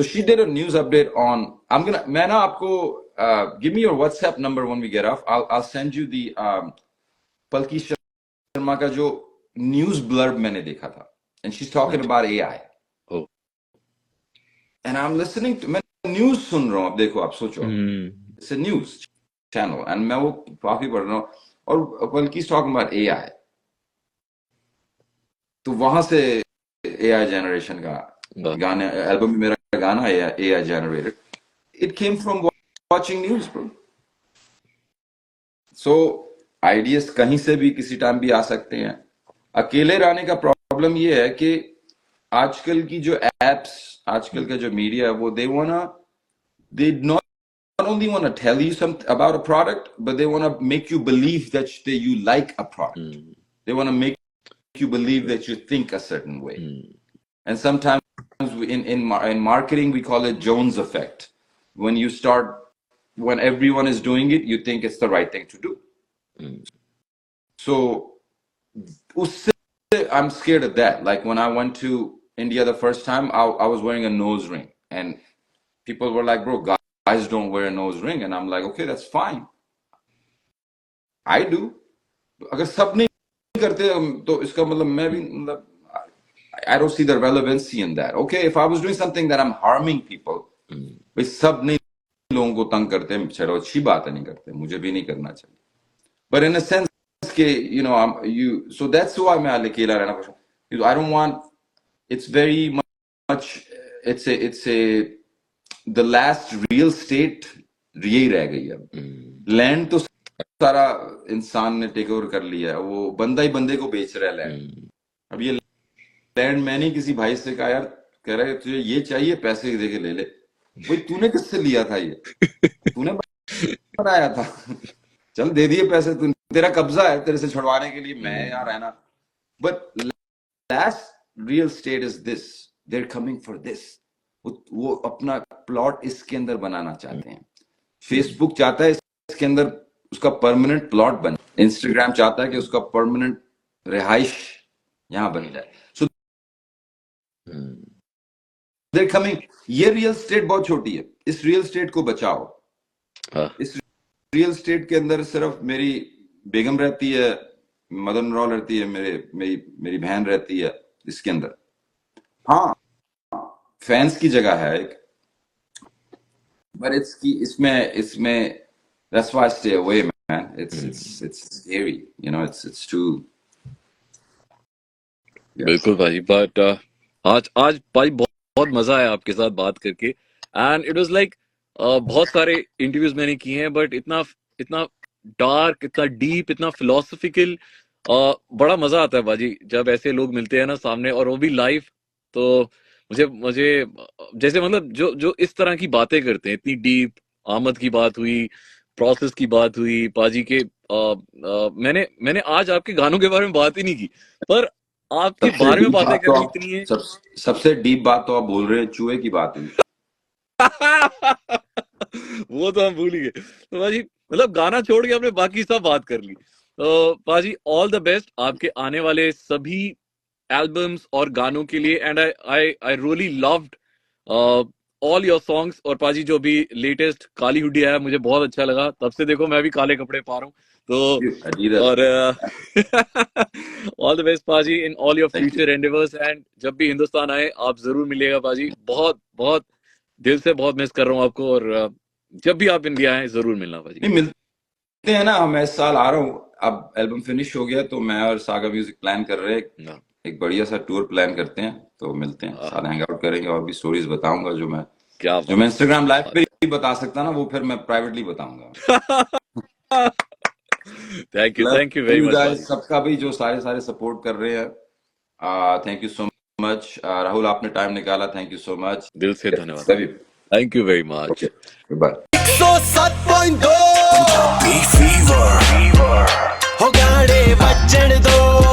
Speaker 1: she did a news update on. मैं ना आपको give me your WhatsApp number when we get off. I'll send you the पलकी शर्मा का जो news blurb मैंने देखा था, and she's talking about AI. And I'm listening to, मैं news सुन रहा हूँ. अब देखो, आप सोचो, it's a news channel and मैं वो काफी पढ़ रहा हूँ और पलकी talking about AI. तो वहां से AI generation का गाने, एल्बम में मेरा गाना है AI generated. It came from watching news, bro. So ideas कहीं से भी किसी टाइम भी आ सकते हैं. अकेले रहने का प्रॉब्लम ये है कि आजकल की जो एप्स, आजकल का जो मीडिया है, वो they not only want to tell you something about a product, but they want to make you believe that you like a product. They want to make you believe that you think a certain way. And sometimes in marketing we call it Jones effect. When everyone is doing it, you think it's the right thing to do. So I'm scared of that. Like when I went to India the first time, I was wearing a nose ring and people were like, bro, guys don't wear a nose ring. And I'm like, okay, that's fine. I do. अगर सब नहीं करते तो इसका मतलब मैं भी, मतलब I don't see the relevancy in that. Okay, if I was doing something that I'm harming people, भाई सब नहीं लोगों को तंग करते हैं, चलो अच्छी बात है, नहीं करते, मुझे भी नहीं करना चाहिए. But in a sense के, you know, so that's why मैं अकेला रहना पसंद. I don't want, it's very much, it's a the last real state यही रह गई है. लैंड तो सारा इंसान ने टेक ओवर कर लिया है, वो बंदा ही बंदे को बेच रहा है लैंड. अब ये लैंड मैंने किसी भाई से कहा, यार कह रहा है तुझे ये चाहिए, पैसे दे के ले ले. भाई तूने किससे लिया था ये? तूने बनाया था, चल दे दिए पैसे, तेरा कब्जा है, तेरे से छुड़वाने के लिए मैं यहाँ रहना. But last real estate is this, there coming for this. वो अपना प्लॉट इसके अंदर बनाना चाहते हैं. फेसबुक चाहता है इसके अंदर उसका परमानेंट प्लॉट बने. इंस्टाग्राम चाहता है कि उसका परमानेंट रिहाइश यहाँ बन जाए। सो
Speaker 2: हम्म,
Speaker 1: देयर कमिंग, ये रियल स्टेट बहुत छोटी है, इस रियल स्टेट को बचाओ।
Speaker 2: हाँ,
Speaker 1: इस रियल स्टेट के अंदर सिर्फ मेरी बेगम रहती है, मदर इन लॉ रहती है, मेरी बहन रहती है इसके अंदर। हाँ, फैंस की जगह है एक, but इसमें that's why I stay away, man. It's scary, you know. It's too, yes.
Speaker 2: बिल्कुल भाई। बट आज आज भाई बहुत बहुत मजा आया आपके साथ बात करके। एंड इट वाज लाइक बहुत सारे इंटरव्यूज मैंने किए हैं, बट इतना इतना डार्क, इतना डीप, इतना फिलोसफिकल, बड़ा मजा आता है बाजी जब ऐसे लोग मिलते हैं ना सामने, और वो भी लाइव। तो मुझे मुझे जैसे मतलब जो जो इस तरह की बातें करते हैं, इतनी डीप, आमद की बात हुई, प्रोसेस की बात हुई, पाजी के मैंने मैंने आज आपके गानों के बारे में बात ही नहीं की, पर आपके
Speaker 1: सबसे
Speaker 2: बारे में
Speaker 1: डीप
Speaker 2: बातें
Speaker 1: बात तो
Speaker 2: करनी
Speaker 1: आप
Speaker 2: इतनी है।
Speaker 1: सबसे डीप बात तो आप बोल रहे हैं, चूहे की बात हुई।
Speaker 2: वो तो हम भूल ही गए। तो पाजी मतलब गाना छोड़ के हमने बाकी सब बात कर ली। तो पाजी ऑल द बेस्ट आपके आने वाले सभी एल्बम्स और गानों के लिए। And I I really loved all your songs. और पाजी जो भी लेटेस्ट काली हुडी आया, मुझे बहुत अच्छा लगा। तब से देखो मैं भी काले कपड़े पा रहा हूँ। तो
Speaker 1: Adidas.
Speaker 2: और ऑल द बेस्ट पाजी in all your
Speaker 1: Thank you.
Speaker 2: Future endeavours. And जब भी हिंदुस्तान आए आप जरूर मिलिएगा पाजी। बहुत बहुत दिल से बहुत मिस कर रहा हूँ आपको। और जब भी आप इंडिया आए जरूर मिलना पाजी।
Speaker 1: नहीं, मिलते हैं ना, मैं इस साल आ रहा हूँ। अब एल्बम फिनिश हो गया तो मैं और सागा म्यूजिक प्लान कर रहे हैं,
Speaker 2: हाँ,
Speaker 1: एक बढ़िया सा टूर प्लान करते हैं, तो मिलते हैं, साथ हैंग आउट करेंगे और भी स्टोरीज बताऊंगा जो मैं
Speaker 2: क्या
Speaker 1: इंस्टाग्राम लाइव पे ही बता सकता ना, वो फिर मैं प्राइवेटली बताऊंगा।
Speaker 2: Thank you very
Speaker 1: you
Speaker 2: much
Speaker 1: guys,
Speaker 2: पाजी।
Speaker 1: सबका भी जो सारे सपोर्ट कर रहे हैं, thank you so much. Rahul, आपने टाइम निकाला, थैंक यू सो मच।
Speaker 2: दिल से धन्यवाद।
Speaker 1: सभी,
Speaker 2: thank you very much.
Speaker 1: Okay, bye.
Speaker 3: 107.2 Punjabi fever हो गाने बजण दो।